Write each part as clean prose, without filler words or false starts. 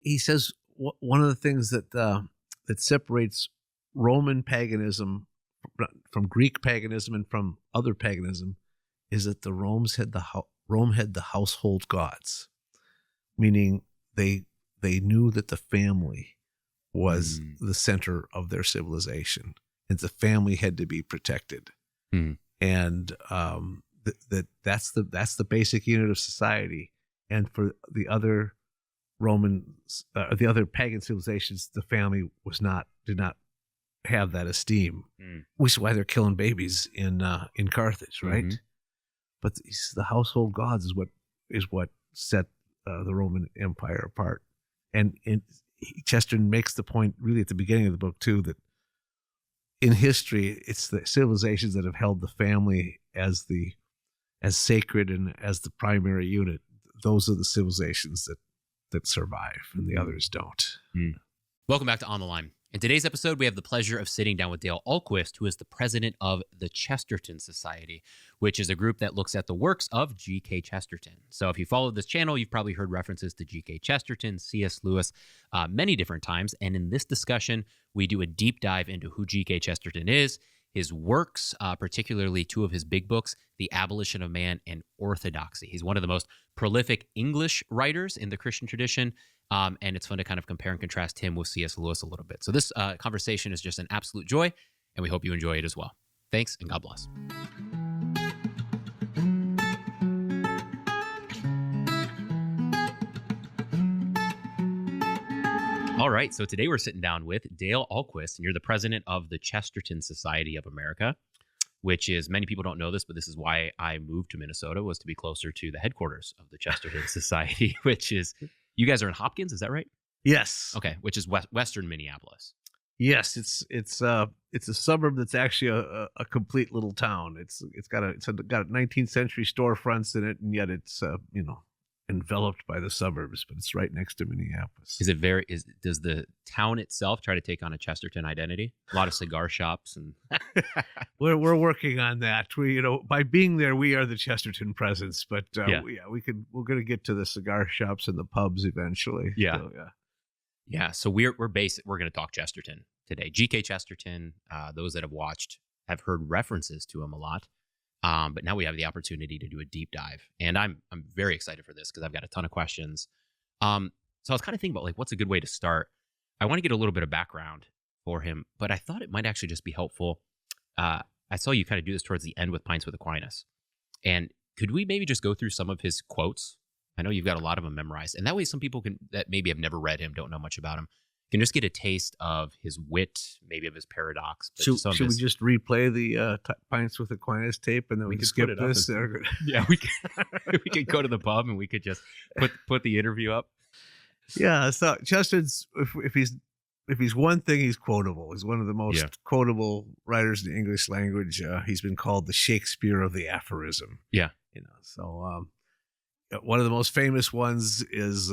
he says one of the things that separates Roman paganism from Greek paganism and from other paganism is that Rome had the household gods, meaning they knew that the family was the center of their civilization, and the family had to be protected. And that's the basic unit of society. And for the other the other pagan civilizations, the family did not have that esteem, which is why they're killing babies in Carthage, right? But the household gods is what set the Roman Empire apart. And Chesterton makes the point really at the beginning of the book too, that in history, it's the civilizations that have held the family as sacred and as the primary unit. Those are the civilizations that survive, and the others don't. Welcome back to On the Line. In today's episode, we have the pleasure of sitting down with Dale Ahlquist, who is the president of the Chesterton Society, which is a group that looks at the works of G.K. Chesterton. So if you followed this channel, you've probably heard references to G.K. Chesterton, C.S. Lewis, many different times. And in this discussion, we do a deep dive into who G.K. Chesterton is, his works, particularly two of his big books, The Abolition of Man and Orthodoxy. He's one of the most prolific English writers in the Christian tradition, and it's fun to kind of compare and contrast him with C.S. Lewis a little bit. So this conversation is just an absolute joy, and we hope you enjoy it as well. Thanks, and God bless. All right, so today we're sitting down with Dale Ahlquist, and you're the president of the Chesterton Society of America, which is, many people don't know this, but this is why I moved to Minnesota, was to be closer to the headquarters of the Chesterton Society, which is, you guys are in Hopkins, is that right? Yes. Okay, which is western Minneapolis. Yes, it's a suburb that's actually a complete little town. It's got 19th century storefronts in it, and yet it's enveloped by the suburbs, but it's right next to Minneapolis. Does the town itself try to take on a Chesterton identity? A lot of cigar shops and we're working on that. By being there, we are the Chesterton presence, but we're going to get to the cigar shops and the pubs eventually. So we're going to talk Chesterton today. G.K. Chesterton, those that have watched have heard references to him a lot. But now we have the opportunity to do a deep dive, and I'm very excited for this because I've got a ton of questions. So I was kind of thinking about what's a good way to start. I want to get a little bit of background for him, but I thought it might actually just be helpful. I saw you kind of do this towards the end with Pints with Aquinas, and could we maybe just go through some of his quotes? I know you've got a lot of them memorized, and that way some people that maybe have never read him, don't know much about him, can just get a taste of his wit, maybe of his paradox. Should we just replay the Pints with Aquinas tape, and then we can skip this? Yeah, we could go to the pub and we could just put the interview up. Yeah, so Chesterton's, if he's one thing, he's quotable. He's one of the most quotable writers in the English language. He's been called the Shakespeare of the aphorism. Yeah, so one of the most famous ones is.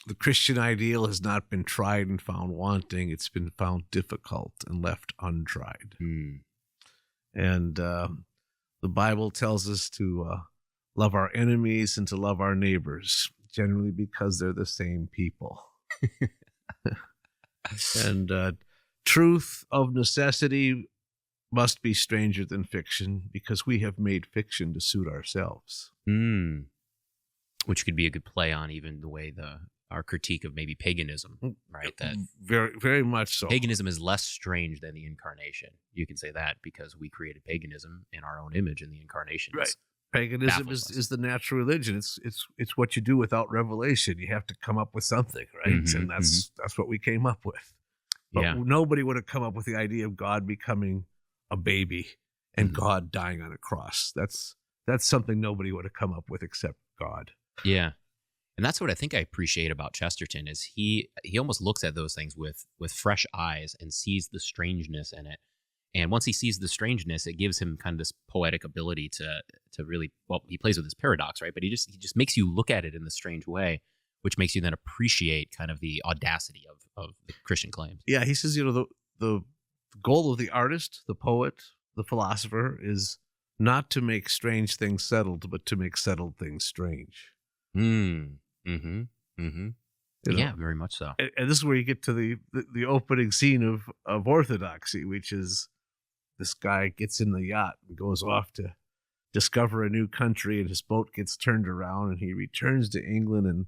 The Christian ideal has not been tried and found wanting. It's been found difficult and left untried. And the Bible tells us to love our enemies and to love our neighbors, generally because they're the same people. And truth of necessity must be stranger than fiction because we have made fiction to suit ourselves. Which could be a good play on even the way our critique of maybe paganism, right? That very, very much so. Paganism is less strange than the incarnation. You can say that because we created paganism in our own image in the incarnation. Right. Paganism is the natural religion. It's what you do without revelation. You have to come up with something, right? And that's what we came up with. But nobody would have come up with the idea of God becoming a baby and God dying on a cross. That's something nobody would have come up with except God. Yeah. And that's what I think I appreciate about Chesterton is he almost looks at those things with fresh eyes and sees the strangeness in it. And once he sees the strangeness, it gives him kind of this poetic ability to really, he plays with his paradox, right? But he just makes you look at it in the strange way, which makes you then appreciate kind of the audacity of the Christian claims. Yeah, he says, the goal of the artist, the poet, the philosopher is not to make strange things settled, but to make settled things strange. Yeah, very much so. And this is where you get to the opening scene of Orthodoxy, which is this guy gets in the yacht and goes off to discover a new country, and his boat gets turned around, and he returns to England and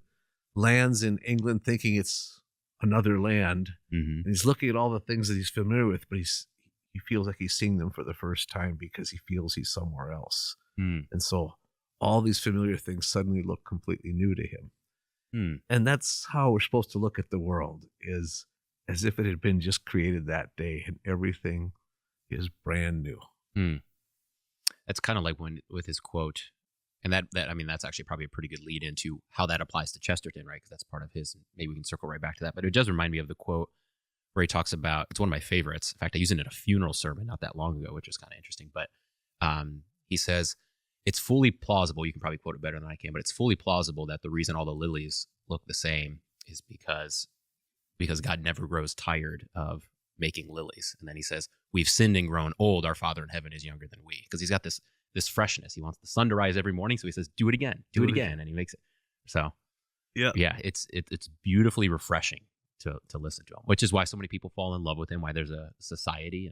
lands in England thinking it's another land. And he's looking at all the things that he's familiar with, but he feels like he's seeing them for the first time because he feels he's somewhere else. And so all these familiar things suddenly look completely new to him. And that's how we're supposed to look at the world, is as if it had been just created that day and everything is brand new. That's kind of like with his quote, and that I mean, that's actually probably a pretty good lead into how that applies to Chesterton, right? Because that's part of his. Maybe we can circle right back to that. But it does remind me of the quote where he talks about, it's one of my favorites. In fact, I used it in a funeral sermon not that long ago, which is kind of interesting. But he says, it's fully plausible, you can probably quote it better than I can, but it's fully plausible that the reason all the lilies look the same is because God never grows tired of making lilies. And then he says, we've sinned and grown old. Our Father in heaven is younger than we. Because he's got this freshness. He wants the sun to rise every morning. So he says, do it again, do it again. And he makes it. So yeah, it's beautifully refreshing to listen to him, which is why so many people fall in love with him, why there's a society.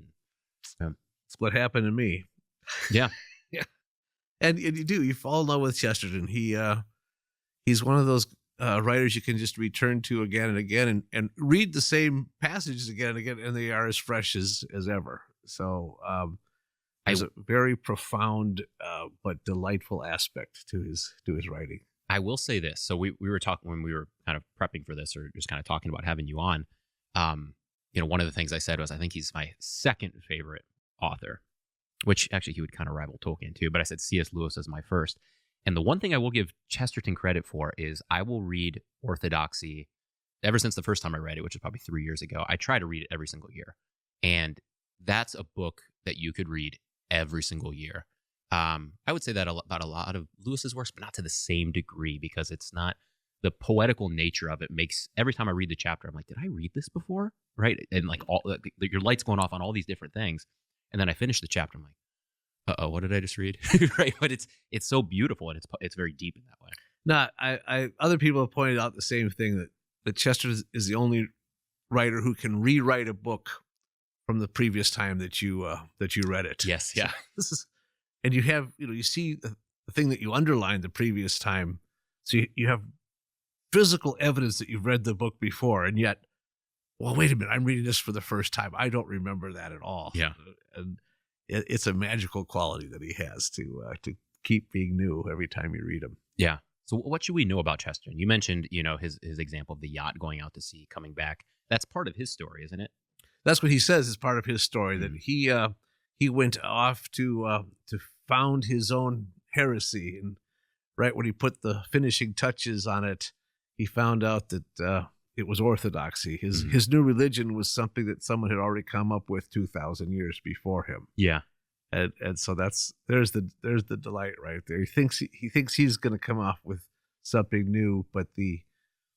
And it's what happened to me. Yeah. Yeah. And you fall in love with Chesterton. He's one of those writers you can just return to again and again and read the same passages again and again, and they are as fresh as ever. So there's a very profound but delightful aspect to his writing. I will say this. So we were talking when we were kind of prepping for this, or just kind of talking about having you on. One of the things I said was I think he's my second favorite author, which actually he would kind of rival Tolkien too. But I said C.S. Lewis is my first. And the one thing I will give Chesterton credit for is I will read Orthodoxy ever since the first time I read it, which was probably 3 years ago. I try to read it every single year. And that's a book that you could read every single year. I would say that about a lot of Lewis's works, but not to the same degree, because it's not the poetical nature of it makes every time I read the chapter, I'm like, did I read this before? Right. And like your light's going off on all these different things. And then I finish the chapter. I'm like, what did I just read? Right. But it's so beautiful, and it's very deep in that way. No, I other people have pointed out the same thing, that Chesterton is the only writer who can rewrite a book from the previous time that you read it. Yes. Yeah. So and you have, you see the thing that you underlined the previous time. So you have physical evidence that you've read the book before, and yet, well, wait a minute, I'm reading this for the first time. I don't remember that at all. Yeah. And it's a magical quality that he has to keep being new every time you read him. Yeah. So what should we know about Chesterton? You mentioned, his example of the yacht going out to sea, coming back. That's part of his story, isn't it? That's what he says is part of his story, that he went off to found his own heresy, and right when he put the finishing touches on it, he found out that it was Orthodoxy. His new religion was something that someone had already come up with 2,000 years before him. Yeah, and so there's the delight right there. He thinks he's going to come off with something new, but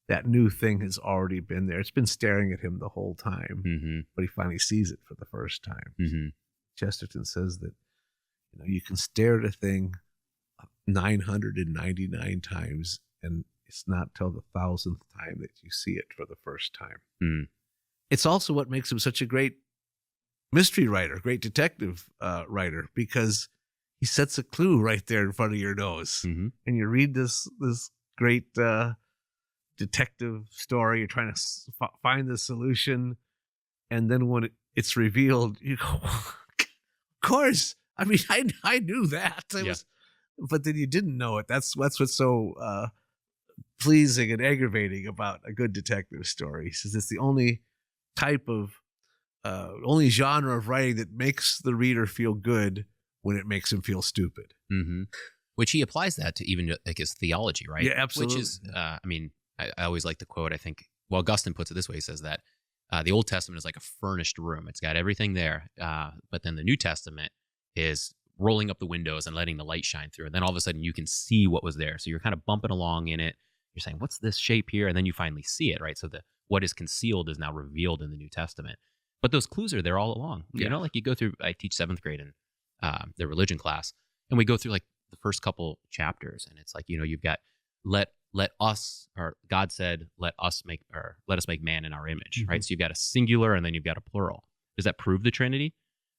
that new thing has already been there. It's been staring at him the whole time, but he finally sees it for the first time. Chesterton says that you can stare at a thing 999 times, and it's not till the 1,000th time that you see it for the first time. It's also what makes him such a great mystery writer, great detective writer, because he sets a clue right there in front of your nose, and you read this great detective story. You're trying to find the solution, and then when it's revealed, you go, "Of course! I mean, I knew that." But then you didn't know it. That's what's so pleasing and aggravating about a good detective story. He says it's the only type of only genre of writing that makes the reader feel good when it makes him feel stupid. Which he applies that to even like his theology, right? Yeah, absolutely. Which is, I always like the quote. I think, well, Augustine puts it this way. He says that the Old Testament is like a furnished room. It's got everything there. But then the New Testament is rolling up the windows and letting the light shine through. And then all of a sudden you can see what was there. So you're kind of bumping along in it. You're saying, what's this shape here? And then you finally see it, right? So what is concealed is now revealed in the New Testament. But those clues are there all along. Yeah. Like you go through, I teach 7th grade in the religion class, and we go through like the first couple chapters, and it's like, you've got let God said, let us make man in our image, Mhm. right? So you've got a singular and then you've got a plural. Does that prove the Trinity?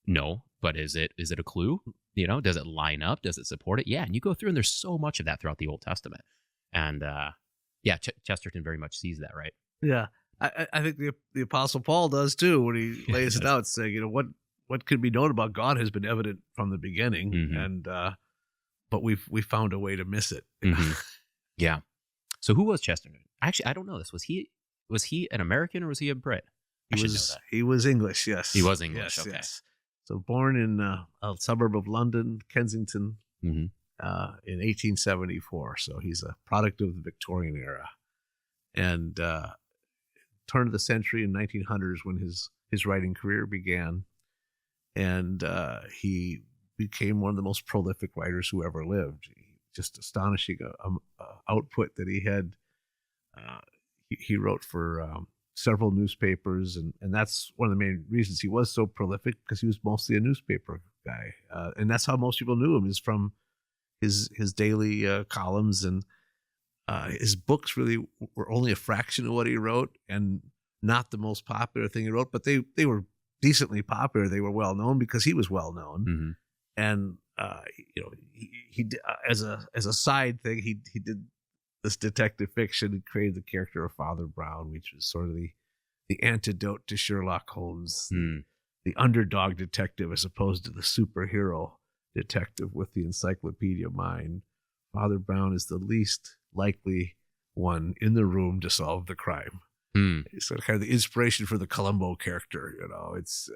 No, but is it a clue? Does it line up? Does it support it? Yeah, and you go through and there's so much of that throughout the Old Testament. And Chesterton very much sees that, right? Yeah. I think the Apostle Paul does too when he lays it out, saying, what could be known about God has been evident from the beginning, Mhm. and but we found a way to miss it. Mhm. Yeah. So who was Chesterton? Actually, I don't know this. Was he an American or was he a Brit? I should know that. He was English, yes. He was English, Yes, okay. yes. So born in a suburb of London, Kensington, Mhm. in 1874. So he's a product of the Victorian era. And turn of the century in 1900s when his writing career began. And he became one of the most prolific writers who ever lived. Just astonishing output that he had. He wrote for several newspapers, and that's one of the main reasons he was so prolific, because he was mostly a newspaper guy. And that's how most people knew him, is from his daily columns, and his books really were only a fraction of what he wrote, and not the most popular thing he wrote, but they were decently popular. They were well known because he was well known. Mm-hmm. And he as a side thing, he did this detective fiction and created the character of Father Brown, which was sort of the antidote to Sherlock Holmes, the underdog detective as opposed to the superhero detective with the encyclopedia mind. Father Brown is the least likely one in the room to solve the crime. It's kind of the inspiration for the Columbo character. It's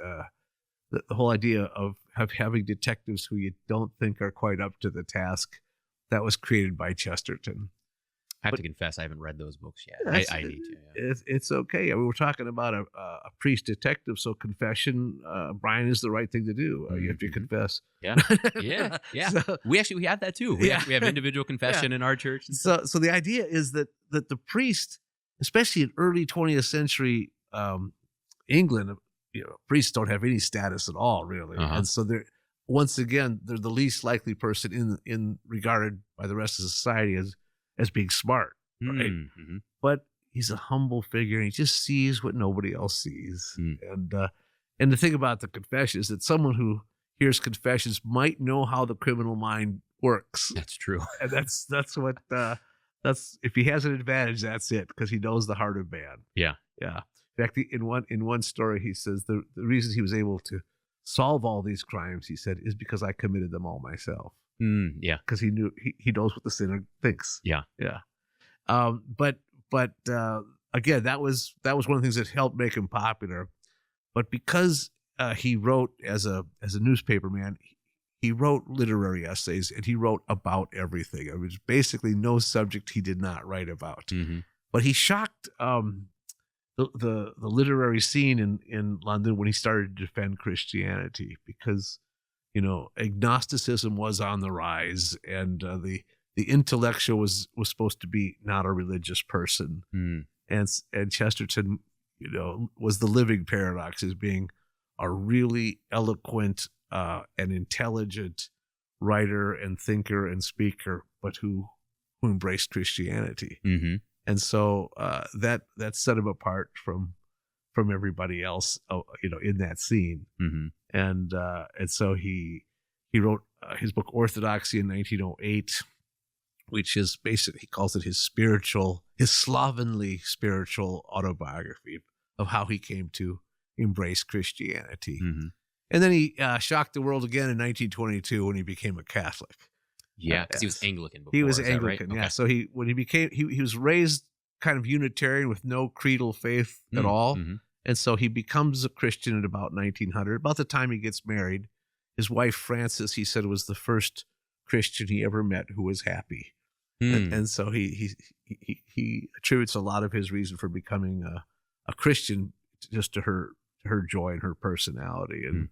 the whole idea of having detectives who you don't think are quite up to the task. That was created by Chesterton. I have to confess, I haven't read those books yet. I need to. Yeah. It's okay. I mean, we're talking about a priest detective, so confession, Brian, is the right thing to do. You have to confess. Yeah. Yeah. So, we have that too. We have individual confession in our church. So the idea is that the priest, especially in early 20th century England, priests don't have any status at all, really. And so they're the least likely person in regarded by the rest of society as being smart, right? Mm-hmm. But he's a humble figure, and he just sees what nobody else sees. And the thing about the confession is that someone who hears confessions might know how the criminal mind works. That's true. And that's what if he has an advantage, that's it, because he knows the heart of man. Yeah. In fact, in one story, he says the reason he was able to solve all these crimes, he said, is because I committed them all myself. Yeah. Because he knew he knows what the sinner thinks. Yeah. But again, that was one of the things that helped make him popular. But because he wrote as a newspaper man, he wrote literary essays, and he wrote about everything. It was basically no subject he did not write about. Mm-hmm. But he shocked the literary scene in London when he started to defend Christianity, because agnosticism was on the rise, and the intellectual was supposed to be not a religious person. And Chesterton was the living paradox, as being a really eloquent and intelligent writer and thinker and speaker, but who embraced Christianity. Mm-hmm. And so that set him apart from everybody else, in that scene. Mm-hmm. And so he wrote his book Orthodoxy in 1908, which is basically, he calls it his slovenly spiritual autobiography of how he came to embrace Christianity. Mm-hmm. And then he shocked the world again in 1922 when he became a Catholic. Yeah, because he was Anglican before. He was is that Anglican, right? yeah. Okay. So he was raised kind of Unitarian with no creedal faith at all. Mm-hmm. And so he becomes a Christian at about 1900, about the time he gets married. His wife, Frances, he said, was the first Christian he ever met who was happy. And so he attributes a lot of his reason for becoming a Christian just to her joy and her personality. And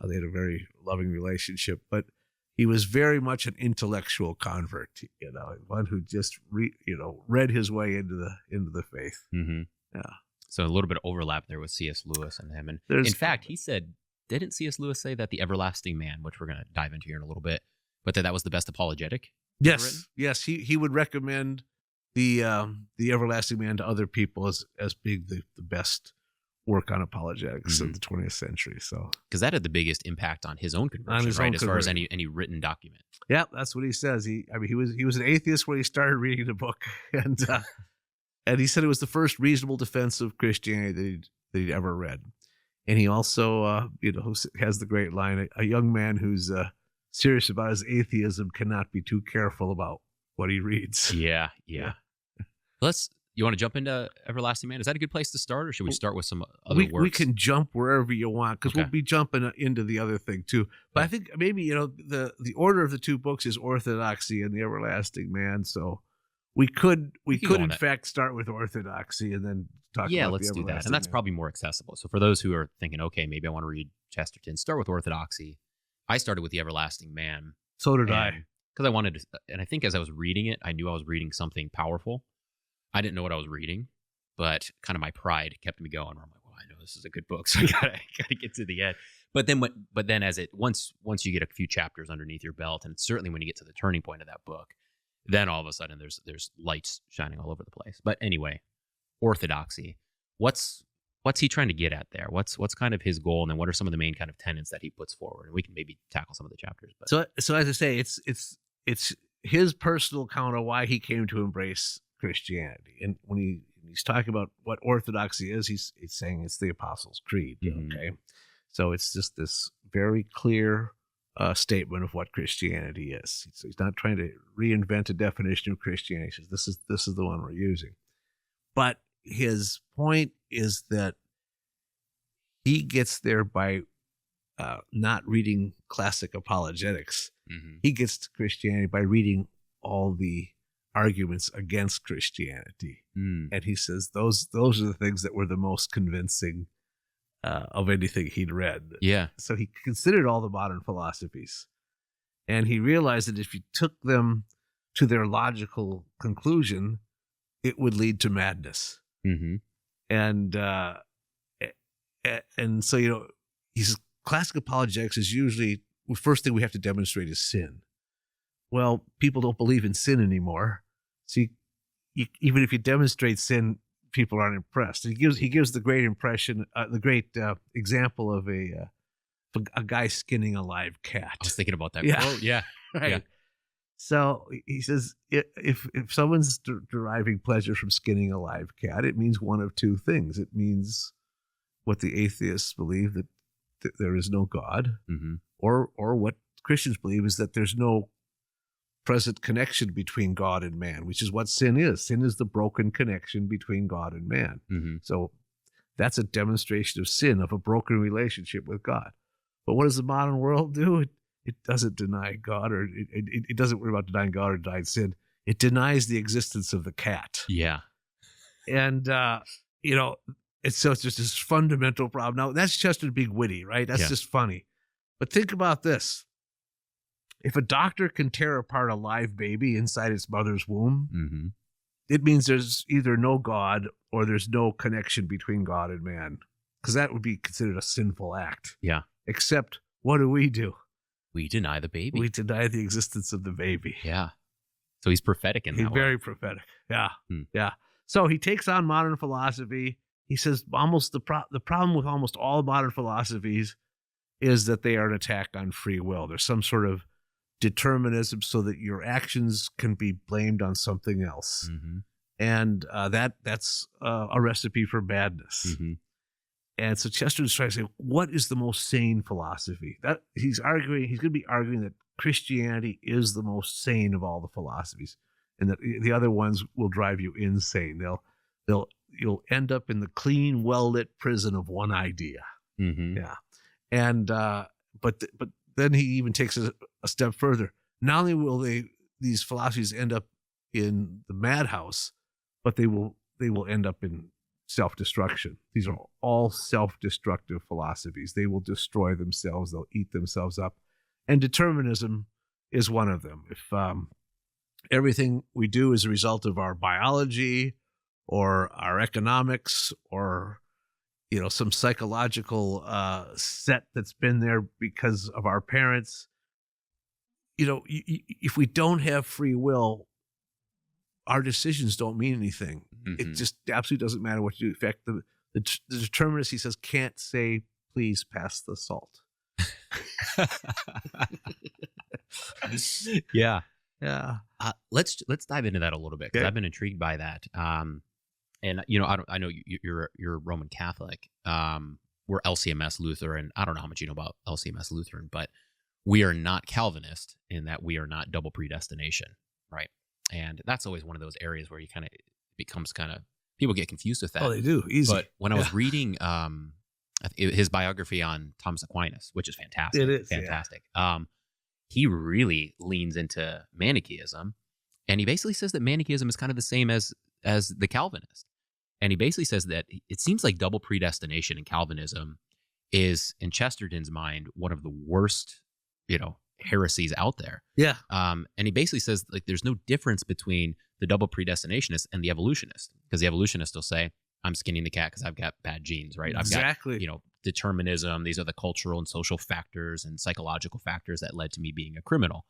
they had a very loving relationship. But he was very much an intellectual convert, one who just read his way into the faith. Mm-hmm. Yeah. So a little bit of overlap there with C.S. Lewis and him. And in fact, he said, didn't C.S. Lewis say that the everlasting man, which we're going to dive into here in a little bit, but that was the best apologetic? Yes. He would recommend the everlasting man to other people as being the best work on apologetics of the 20th century. So because that had the biggest impact on his own conversion, right? As far as any written document. Yeah, that's what he says. He was an atheist when he started reading the book, and he said it was the first reasonable defense of Christianity that he'd ever read. And he also, has the great line: "A young man who's serious about his atheism cannot be too careful about what he reads." Yeah. You want to jump into Everlasting Man? Is that a good place to start, or should we start with some other works? We can jump wherever you want, because we'll be jumping into the other thing too. But I think maybe the order of the two books is Orthodoxy and the Everlasting Man. So we could in fact start with Orthodoxy and then talk. Yeah, about let's the do that, Everlasting and that's Man. probably more accessible. So for those who are thinking, okay, maybe I want to read Chesterton, start with Orthodoxy. I started with the Everlasting Man. So did I, because I wanted to, and I think as I was reading it, I knew I was reading something powerful. I didn't know what I was reading, but kind of my pride kept me going. I'm like, well, I know this is a good book, so I gotta get to the end. But then as it once you get a few chapters underneath your belt, and certainly when you get to the turning point of that book, then all of a sudden there's lights shining all over the place. But anyway, Orthodoxy. What's he trying to get at there? What's kind of his goal, and then what are some of the main kind of tenets that he puts forward? And we can maybe tackle some of the chapters. But so as I say, it's his personal account of why he came to embrace Christianity. And when he's talking about what Orthodoxy is, he's saying it's the Apostles' Creed. Mm-hmm. Okay, so it's just this very clear statement of what Christianity is. So he's not trying to reinvent a definition of Christianity. He says this is the one we're using. But his point is that he gets there by not reading classic apologetics. Mm-hmm. He gets to Christianity by reading all the arguments against Christianity. And he says those are the things that were the most convincing of anything he'd read. Yeah. So he considered all the modern philosophies, and he realized that if you took them to their logical conclusion, it would lead to madness. Mm-hmm. And so he says classic apologetics is usually the first thing we have to demonstrate is sin. Well, people don't believe in sin anymore. So even if you demonstrate sin, people aren't impressed. He gives the great example of a guy skinning a live cat. I was thinking about that. Yeah. Oh, yeah. Right. Yeah. So he says if someone's deriving pleasure from skinning a live cat, it means one of two things. It means what the atheists believe, that there is no God, mm-hmm. or what Christians believe is that there's no present connection between God and man, which is what sin is. Sin is the broken connection between God and man. Mm-hmm. So that's a demonstration of sin, of a broken relationship with God. But what does the modern world do? It doesn't deny God, or it doesn't worry about denying God or denying sin. It denies the existence of the cat. Yeah. And, it's just this fundamental problem. Now, that's Chesterton being witty, right? That's just funny. But think about this. If a doctor can tear apart a live baby inside its mother's womb, mm-hmm. it means there's either no God or there's no connection between God and man, because that would be considered a sinful act. Yeah. Except, what do? We deny the baby. We deny the existence of the baby. Yeah. So he's prophetic in that way. He's very prophetic. Yeah. Hmm. Yeah. So he takes on modern philosophy. He says almost the problem with almost all modern philosophies is that they are an attack on free will. There's some sort of determinism so that your actions can be blamed on something else. Mm-hmm. And that's a recipe for madness. Mm-hmm. And so Chesterton's trying to say, what is the most sane philosophy? That he's going to be arguing that Christianity is the most sane of all the philosophies, and that the other ones will drive you insane. You'll end up in the clean, well-lit prison of one idea. Mm-hmm. Yeah. And but then he even takes a step further. Not only will these philosophies end up in the madhouse, but they will end up in self-destruction. These are all self-destructive philosophies. They will destroy themselves. They'll eat themselves up. And determinism is one of them. If everything we do is a result of our biology or our economics or some psychological set that's been there because of our parents, if we don't have free will, our decisions don't mean anything. It just absolutely doesn't matter what you do. In fact, the determinist, he says, can't say, please pass the salt. Yeah. Yeah. Let's dive into that a little bit, because Okay. I've been intrigued by that. And you know, I know you're Roman Catholic. We're LCMS Lutheran. I don't know how much you know about LCMS Lutheran, but we are not Calvinist in that we are not double predestination, right? And that's always one of those areas where you kind of becomes kind of people get confused with that. Oh, they do. Easy. But when I was reading his biography on Thomas Aquinas, which is fantastic, It is, fantastic. He really leans into Manichaeism, and he basically says that Manichaeism is kind of the same as the Calvinist. And he basically says that it seems like double predestination in Calvinism is, in Chesterton's mind, one of the worst, heresies out there. Yeah. And he basically says, like, there's no difference between the double predestinationist and the evolutionist, because the evolutionist will say, I'm skinning the cat because I've got bad genes, right? Exactly. I've got, determinism. These are the cultural and social factors and psychological factors that led to me being a criminal.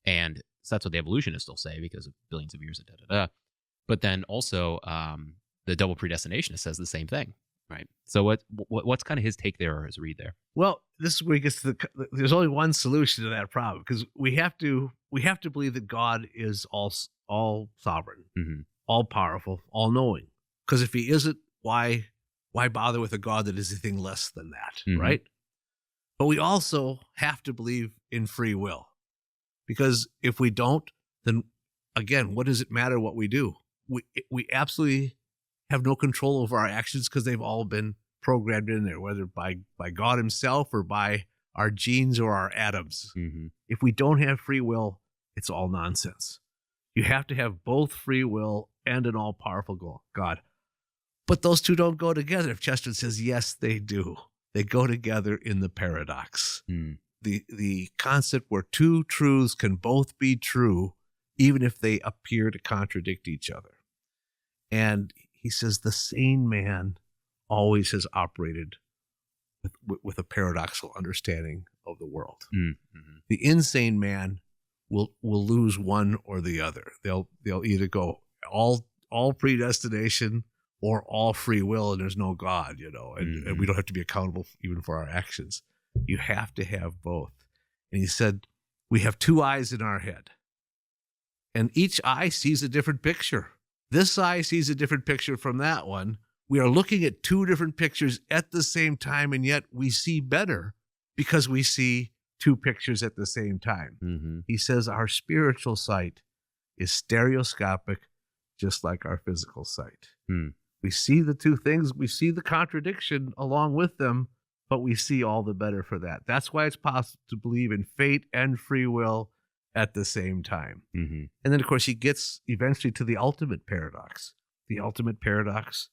And so that's what the evolutionists will say because of billions of years of da-da-da. But then also the double predestinationist says the same thing, right? So what's kind of his take there or his read there? Well, this is where he gets to there's only one solution to that problem, because we have to believe that God is all sovereign, all powerful, all knowing. Because if he isn't, why bother with a God that is anything less than that, right? But we also have to believe in free will, because if we don't, then again, what does it matter what we do? We absolutely have no control over our actions, because they've all been programmed in there, whether by God himself or by our genes or our atoms. If we don't have free will, it's all nonsense. You have to have both free will and an all-powerful God. But those two don't go together. If Chesterton says, yes, they do. They go together in the paradox. The concept where two truths can both be true, even if they appear to contradict each other. And he says the sane man always has operated with a paradoxical understanding of the world. The insane man will lose one or the other. They'll either go all predestination or all free will, and there's no God, and we don't have to be accountable even for our actions. You have to have both. And he said, we have two eyes in our head, and each eye sees a different picture. This eye sees a different picture from that one. We are looking at two different pictures at the same time, and yet we see better because we see two pictures at the same time. He says our spiritual sight is stereoscopic, just like our physical sight. We see the two things, we see the contradiction along with them, but we see all the better for that. That's why it's possible to believe in fate and free will at the same time. And then, of course, he gets eventually to the ultimate paradox. The ultimate paradox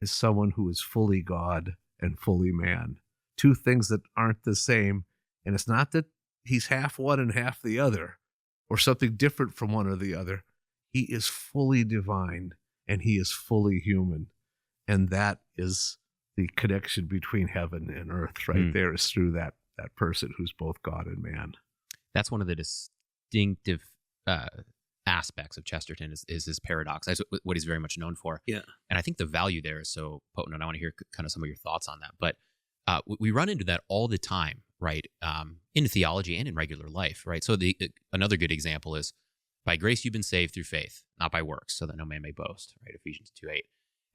is someone who is fully God and fully man. Two things that aren't the same. And it's not that he's half one and half the other, or something different from one or the other. He is fully divine and he is fully human. And that is the connection between heaven and earth right there, is through that person who's both God and man. That's one of the distinctive aspects of Chesterton is his paradox. That's what he's very much known for. Yeah. And I think the value there is so potent, and I want to hear kind of some of your thoughts on that. But we run into that all the time, right? In theology and in regular life, right? So another good example is, by grace you've been saved through faith, not by works, so that no man may boast, right? Ephesians 2:8.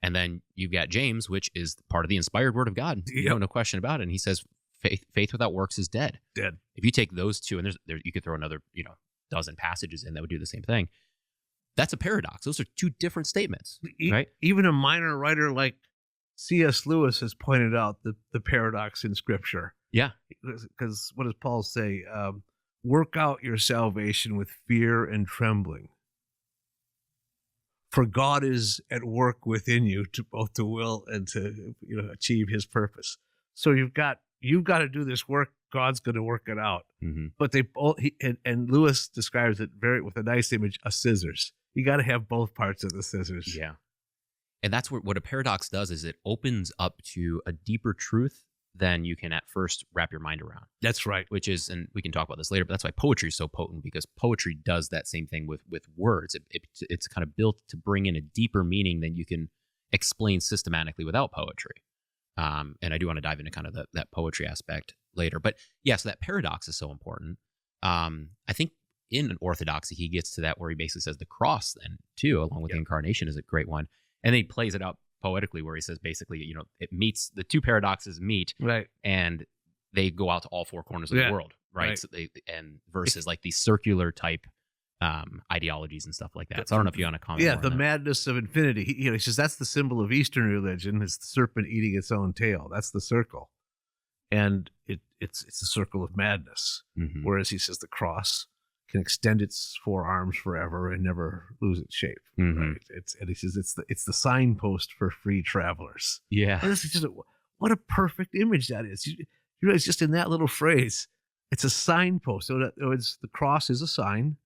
And then you've got James, which is part of the inspired word of God. No question about it. And he says, faith without works is dead. Dead. If you take those two, and there you could throw another, dozen passages in that would do the same thing. That's a paradox. Those are two different statements, right? Even a minor writer like C.S. Lewis has pointed out the paradox in Scripture. Yeah. Because what does Paul say? Work out your salvation with fear and trembling. For God is at work within you to both to will and to achieve his purpose. So you've got to do this work. God's going to work it out. But they both, and Lewis describes it with a nice image, a scissors. You got to have both parts of the scissors. Yeah. And that's what a paradox does, is it opens up to a deeper truth than you can at first wrap your mind around. That's right. Which is, and we can talk about this later, but that's why poetry is so potent, because poetry does that same thing with words. It's kind of built to bring in a deeper meaning than you can explain systematically without poetry. And I do want to dive into kind of that poetry aspect later. But yeah, so that paradox is so important. I think in an orthodoxy, he gets to that where he basically says the cross then too, along with the incarnation, is a great one. And then he plays it out poetically where he says basically, it meets, the two paradoxes meet, right, and they go out to all four corners of the world, right? So and versus like these circular type ideologies and stuff like that. So I don't know if you want to comment. Yeah, the madness of infinity. He says that's the symbol of Eastern religion. It's the serpent eating its own tail. That's the circle, and it's a circle of madness. Mm-hmm. Whereas he says the cross can extend its four arms forever and never lose its shape. Mm-hmm. Right? And he says it's the signpost for free travelers. Yeah, what a perfect image that is. You realize just in that little phrase, it's a signpost. So it's the cross is a sign.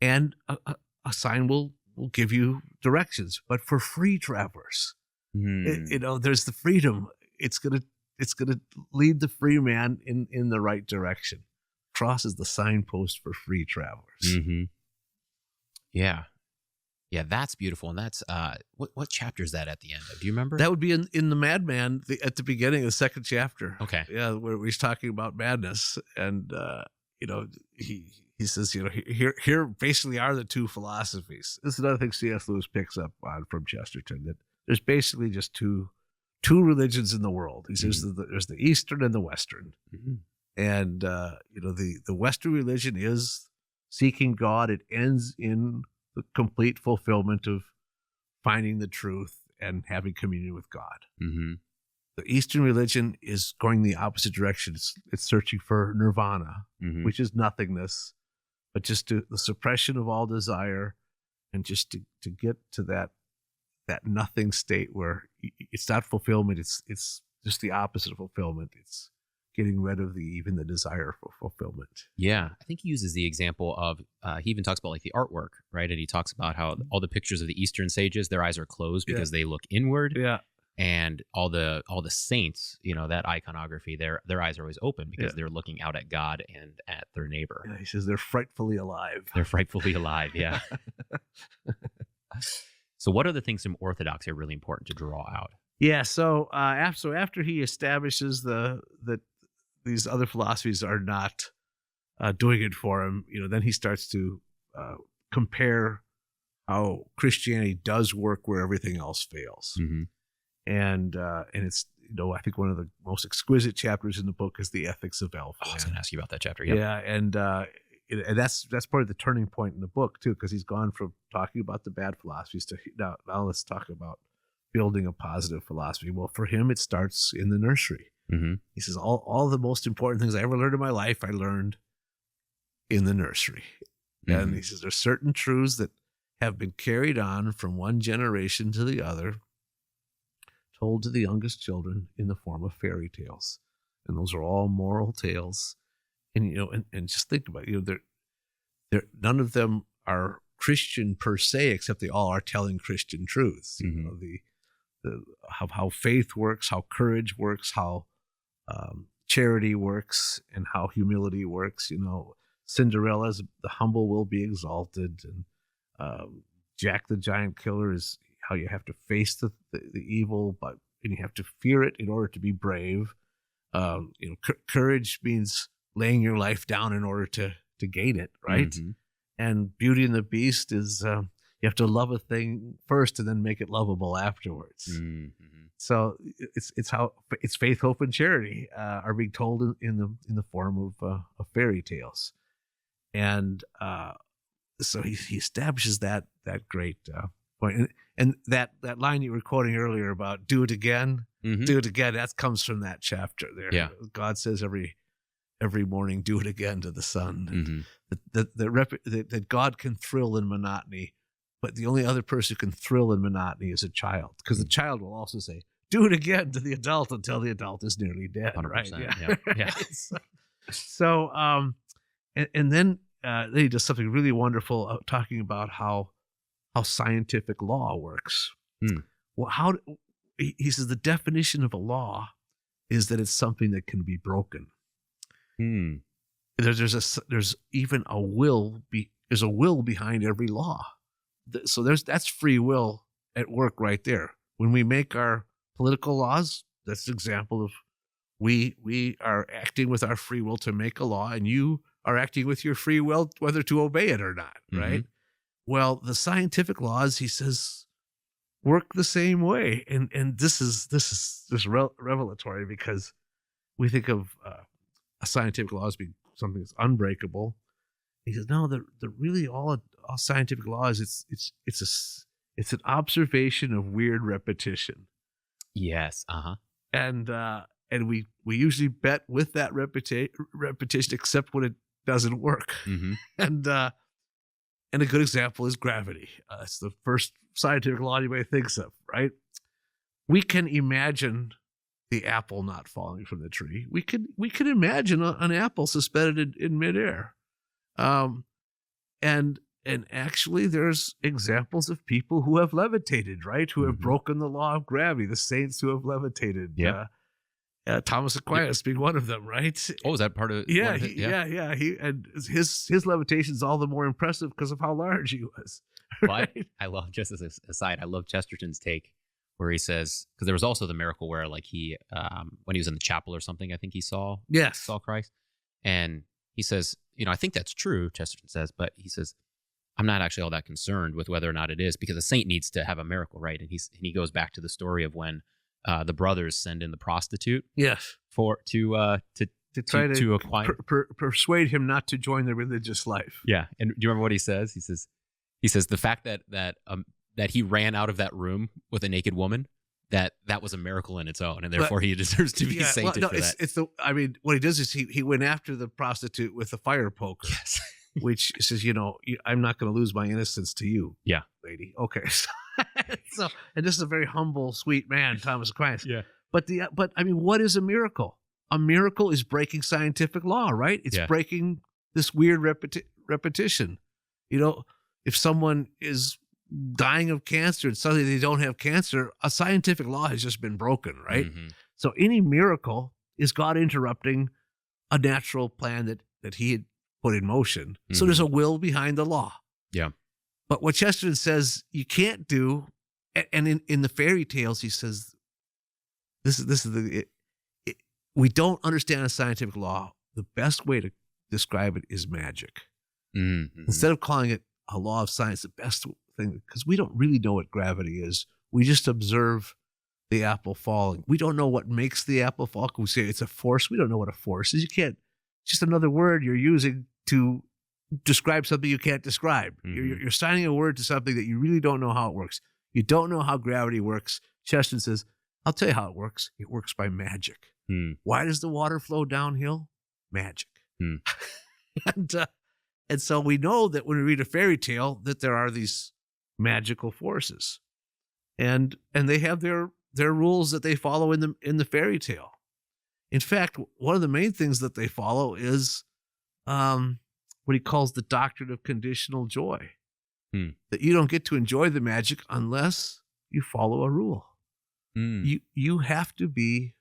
And a sign will give you directions, but for free travelers, there's the freedom. It's gonna lead the free man in the right direction. Cross is the signpost for free travelers. Mm-hmm. Yeah, that's beautiful. And that's what chapter is that at the end of? Do you remember? That would be in the Madman at the beginning of the second chapter. Okay, yeah, where he's talking about madness, and he says, here basically are the two philosophies. This is another thing C.S. Lewis picks up on from Chesterton, that there's basically just two religions in the world. He says there's the Eastern and the Western. Mm-hmm. And, the Western religion is seeking God. It ends in the complete fulfillment of finding the truth and having communion with God. Mm-hmm. The Eastern religion is going the opposite direction. It's searching for nirvana, mm-hmm. which is nothingness, but just the suppression of all desire, and just to get to that nothing state where it's not fulfillment. It's just the opposite of fulfillment. It's getting rid of even the desire for fulfillment. Yeah, I think he uses the example of he even talks about like the artwork, right? And he talks about how all the pictures of the Eastern sages, their eyes are closed because they look inward. Yeah. And all the saints, that iconography, their eyes are always open because they're looking out at God and at their neighbor. Yeah, he says they're frightfully alive. They're frightfully alive, yeah. So what other things from Orthodoxy are really important to draw out? Yeah, so after he establishes that these other philosophies are not doing it for him, then he starts to compare how Christianity does work where everything else fails. Mm-hmm. And it's I think one of the most exquisite chapters in the book is the ethics of Ahlquist. I was going to ask you about that chapter. Yep. Yeah, and that's part of the turning point in the book too, because he's gone from talking about the bad philosophies to now let's talk about building a positive philosophy. Well, for him, it starts in the nursery. Mm-hmm. He says all the most important things I ever learned in my life, I learned in the nursery. Mm-hmm. And he says there's certain truths that have been carried on from one generation to the other, told to the youngest children in the form of fairy tales, and those are all moral tales. And and just think about they're none of them are Christian per se, except they all are telling Christian truths. Mm-hmm. How faith works, how courage works, how charity works, and how humility works. Cinderella's the humble will be exalted, and Jack the Giant Killer is how you have to face the evil, and you have to fear it in order to be brave. Courage means laying your life down in order to gain it, right? Mm-hmm. And Beauty and the Beast is you have to love a thing first and then make it lovable afterwards. Mm-hmm. So it's how it's faith, hope, and charity are being told in the form of fairy tales, and so he establishes that great point. And that line you were quoting earlier about do it again, mm-hmm. do it again, that comes from that chapter there. Yeah. God says every morning, do it again to the sun. Mm-hmm. That God can thrill in monotony, but the only other person who can thrill in monotony is a child, because the child will also say, do it again to the adult until the adult is nearly dead. 100%, right? Yeah. So, and then he does something really wonderful, talking about how scientific law works. Hmm. Well, he says the definition of a law is that it's something that can be broken. Hmm. There's even a will there's a will behind every law. So that's free will at work right there. When we make our political laws, that's an example of we are acting with our free will to make a law, and you are acting with your free will whether to obey it or not, right? Well, the scientific laws, he says, work the same way, and this is revelatory, because we think of a scientific law as being something that's unbreakable. He says, no, the really all scientific law is it's an observation of weird repetition. Yes. And we usually bet with that repetition, except when it doesn't work. And a good example is gravity. It's the first scientific law anybody thinks of, right? We can imagine the apple not falling from the tree. We could imagine an apple suspended in midair. And actually there's examples of people who have levitated, right? Who have broken the law of gravity, the saints who have levitated. Yeah. Thomas Aquinas being one of them, right? Oh, is that part of Yeah, one of it? yeah. His levitation is all the more impressive because of how large he was. Right? But I love, just as an aside, I love Chesterton's take where he says, because there was also the miracle where, like, he when he was in the chapel or something, I think he saw Christ, and he says, I think that's true, Chesterton says, but he says, I'm not actually all that concerned with whether or not it is, because a saint needs to have a miracle, right? And he goes back to the story of when the brothers send in the prostitute, yes, to try to acquire persuade him not to join the religious life. Yeah, and do you remember what he says? He says the fact that he ran out of that room with a naked woman, that was a miracle in its own, and therefore he deserves to be sainted for that. What he does is he went after the prostitute with a fire poker. Yes. Which says, I'm not going to lose my innocence to you, lady. Okay. So, and this is a very humble, sweet man, Thomas Aquinas. Yeah. But what is a miracle? A miracle is breaking scientific law, right? It's breaking this weird repetition. If someone is dying of cancer and suddenly they don't have cancer, a scientific law has just been broken, right? So any miracle is God interrupting a natural plan that he had put in motion. So there's a will behind the law. Yeah. But what Chesterton says you can't do, and in the fairy tales, he says, we don't understand a scientific law. The best way to describe it is magic. Instead of calling it a law of science, the best thing, because we don't really know what gravity is. We just observe the apple falling. We don't know what makes the apple fall. We say it's a force. We don't know what a force is. You can't. It's just another word you're using to describe something you can't describe. You're assigning a word to something that you really don't know how it works. You don't know how gravity works. Chesterton says, I'll tell you how it works. It works by magic. Why does the water flow downhill? Magic. And so we know that when we read a fairy tale that there are these magical forces, and they have their rules that they follow in the fairy tale. In fact, one of the main things that they follow is what he calls the doctrine of conditional joy. That you don't get to enjoy the magic unless you follow a rule. You have to be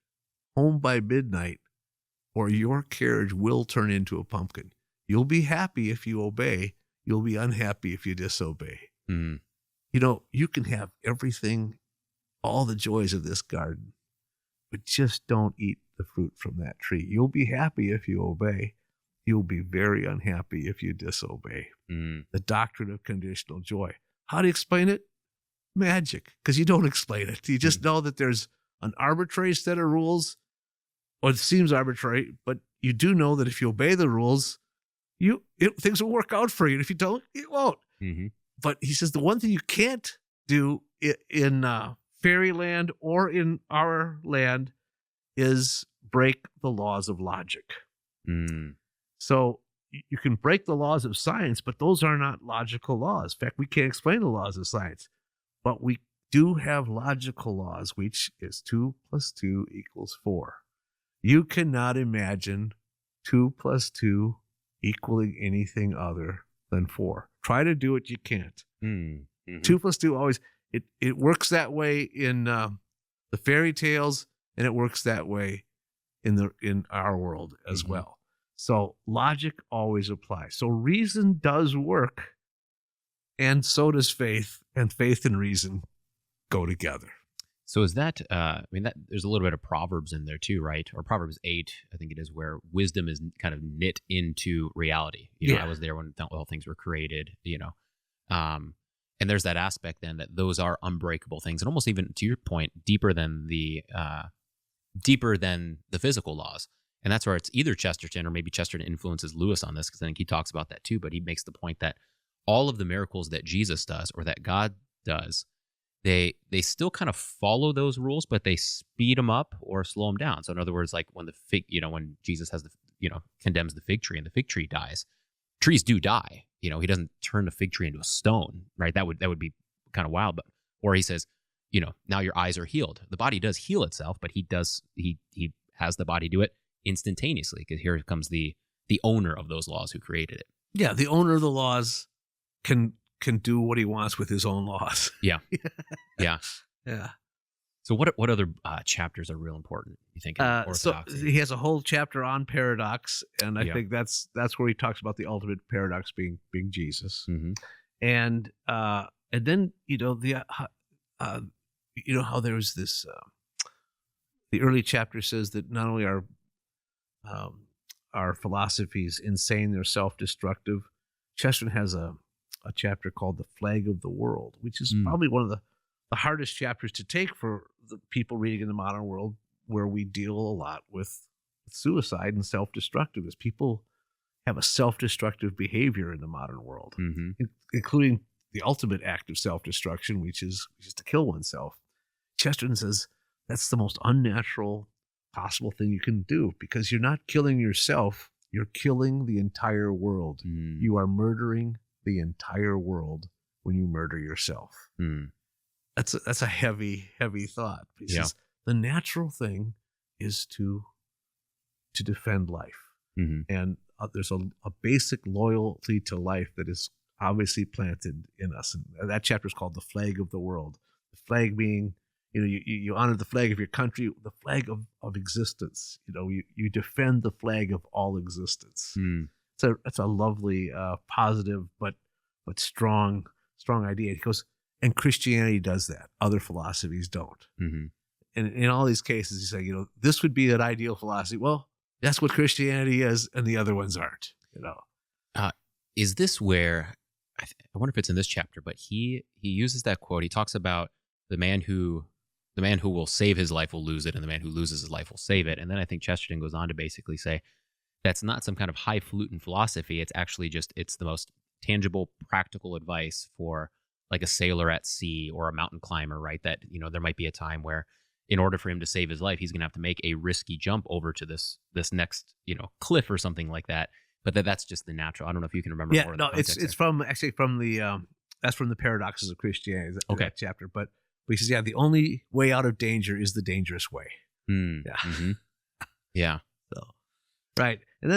home by midnight or your carriage will turn into a pumpkin. You'll be happy if you obey. You'll be unhappy if you disobey. You can have everything, all the joys of this garden, but just don't eat the fruit from that tree. You'll be happy if you obey. You'll be very unhappy if you disobey. The doctrine of conditional joy. How do you explain it? Magic, because you don't explain it. You just know that there's an arbitrary set of rules, or it seems arbitrary, but you do know that if you obey the rules, things will work out for you. And if you don't, it won't. But he says the one thing you can't do in fairyland or in our land is break the laws of logic. So you can break the laws of science, but those are not logical laws. In fact, we can't explain the laws of science, but we do have logical laws, which is 2 + 2 = 4. You cannot imagine 2 + 2 equaling anything other than 4. Try to do it, you can't. 2 + 2 always, it works that way in the fairy tales, and it works that way in our world as well. So logic always applies. So reason does work, and so does faith, and faith and reason go together. So is that, that there's a little bit of Proverbs in there too, right? Or Proverbs 8, I think it is, where wisdom is kind of knit into reality. I was there when all things were created, and there's that aspect then that those are unbreakable things, and almost even, to your point, deeper than the physical laws. And that's where it's either Chesterton, or maybe Chesterton influences Lewis on this, because I think he talks about that too, but he makes the point that all of the miracles that Jesus does, or that God does, they still kind of follow those rules, but they speed them up or slow them down. So in other words, like when when Jesus has condemns the fig tree and the fig tree dies, trees do die. He doesn't turn the fig tree into a stone, right? That would be kind of wild. But, or he says, now your eyes are healed. The body does heal itself, but he has the body do it instantaneously, because here comes the owner of those laws who created it. Yeah, the owner of the laws can do what he wants with his own laws. Yeah. Yeah. Yeah. So what other chapters are real important, you think, in orthodoxy? So he has a whole chapter on paradox, and I think that's where he talks about the ultimate paradox being Jesus. Mm-hmm. And then how there's this the early chapter says that not only are philosophies insane, they're self-destructive. Chesterton has a chapter called The Flag of the World, which is probably one of the hardest chapters to take for the people reading in the modern world, where we deal a lot with suicide and self-destructiveness. People have a self-destructive behavior in the modern world, including the ultimate act of self-destruction, which is to kill oneself. Chesterton says that's the most unnatural possible thing you can do, because you're not killing yourself, you're killing the entire world. You are murdering the entire world when you murder yourself. That's a heavy thought, because the natural thing is to defend life. And there's a basic loyalty to life that is obviously planted in us, and that chapter is called The Flag of the World. The flag being, you honor the flag of your country, the flag of existence. You defend the flag of all existence. It's a lovely, positive, but strong idea. He goes, and Christianity does that. Other philosophies don't. And in all these cases, you say, this would be an ideal philosophy. Well, that's what Christianity is, and the other ones aren't. Is this where I wonder if it's in this chapter? But he uses that quote. He talks about the man who will save his life will lose it, and the man who loses his life will save it. And then I think Chesterton goes on to basically say that's not some kind of highfalutin philosophy. It's actually it's the most tangible, practical advice for like a sailor at sea or a mountain climber, right? That, there might be a time where in order for him to save his life, he's going to have to make a risky jump over to this next, cliff or something like that. But that's just the natural. I don't know if you can remember. Yeah, no, it's from the that's from the Paradoxes of Christianity. That chapter. But he says, the only way out of danger is the dangerous way. Yeah. Yeah. So, right. And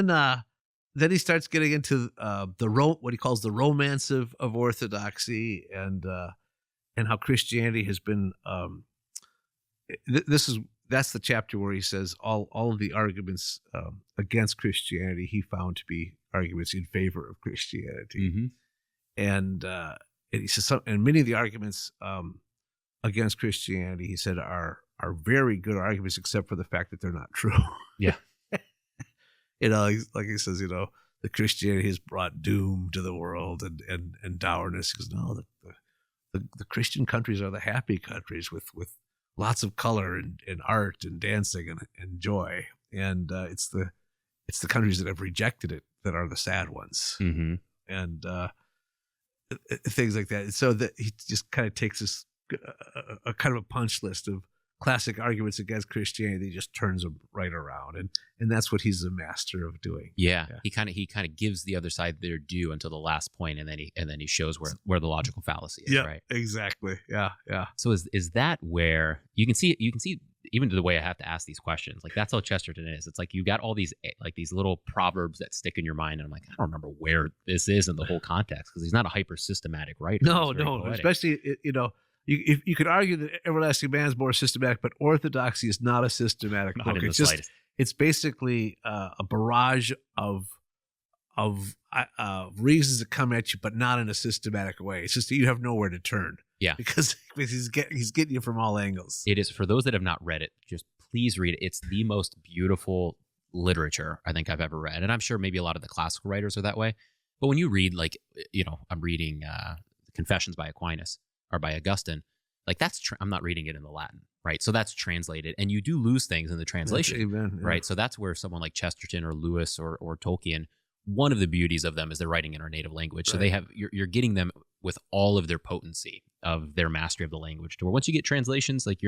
then he starts getting into what he calls the romance of orthodoxy, and how Christianity has been. That's the chapter where he says all of the arguments against Christianity he found to be arguments in favor of Christianity, and he says and many of the arguments against Christianity, he said, are very good arguments, except for the fact that they're not true. Yeah. Like he says, the Christianity has brought doom to the world and dourness. He goes, no, the Christian countries are the happy countries with lots of color and art and dancing and joy. And it's the countries that have rejected it that are the sad ones. And things like that. So that he just kind of takes this a kind of a punch list of classic arguments against Christianity, just turns them right around, and that's what he's a master of doing. Yeah. He kind of gives the other side their due until the last point, and then he shows where the logical fallacy is. Right? Exactly. Yeah. So is that where you can see even the way I have to ask these questions, like that's how Chesterton is. It's like you got all these little proverbs that stick in your mind, and I'm like, I don't remember where this is in the whole context, because he's not a hyper systematic writer. No, especially You could argue that Everlasting Man is more systematic, but Orthodoxy is not a systematic book. It's just it's basically a barrage of reasons to come at you, but not in a systematic way. It's just that you have nowhere to turn. Yeah, because he's getting you from all angles. It is. For those that have not read it, just please read it. It's the most beautiful literature I think I've ever read, and I'm sure maybe a lot of the classical writers are that way. But when you read, like, I'm reading Confessions by Aquinas or by Augustine, like I'm not reading it in the Latin, right? So that's translated, and you do lose things in the translation, Amen, yeah. right? So that's where someone like Chesterton or Lewis or Tolkien, one of the beauties of them is they're writing in our native language. So they have you're getting them with all of their potency of their mastery of the language. To where once you get translations, like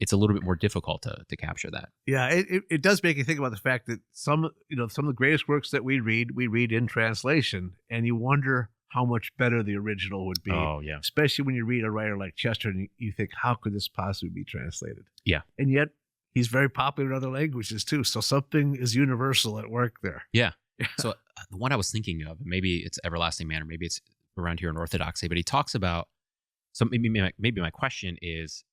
it's a little bit more difficult to capture that. Yeah, it does make you think about the fact that some of the greatest works that we read in translation, and you wonder how much better the original would be. Oh, yeah. Especially when you read a writer like Chesterton, you think, how could this possibly be translated? Yeah. And yet he's very popular in other languages too. So something is universal at work there. Yeah. So the one I was thinking of, maybe it's Everlasting Man, or maybe it's around here in Orthodoxy, but he talks about, so maybe my question is,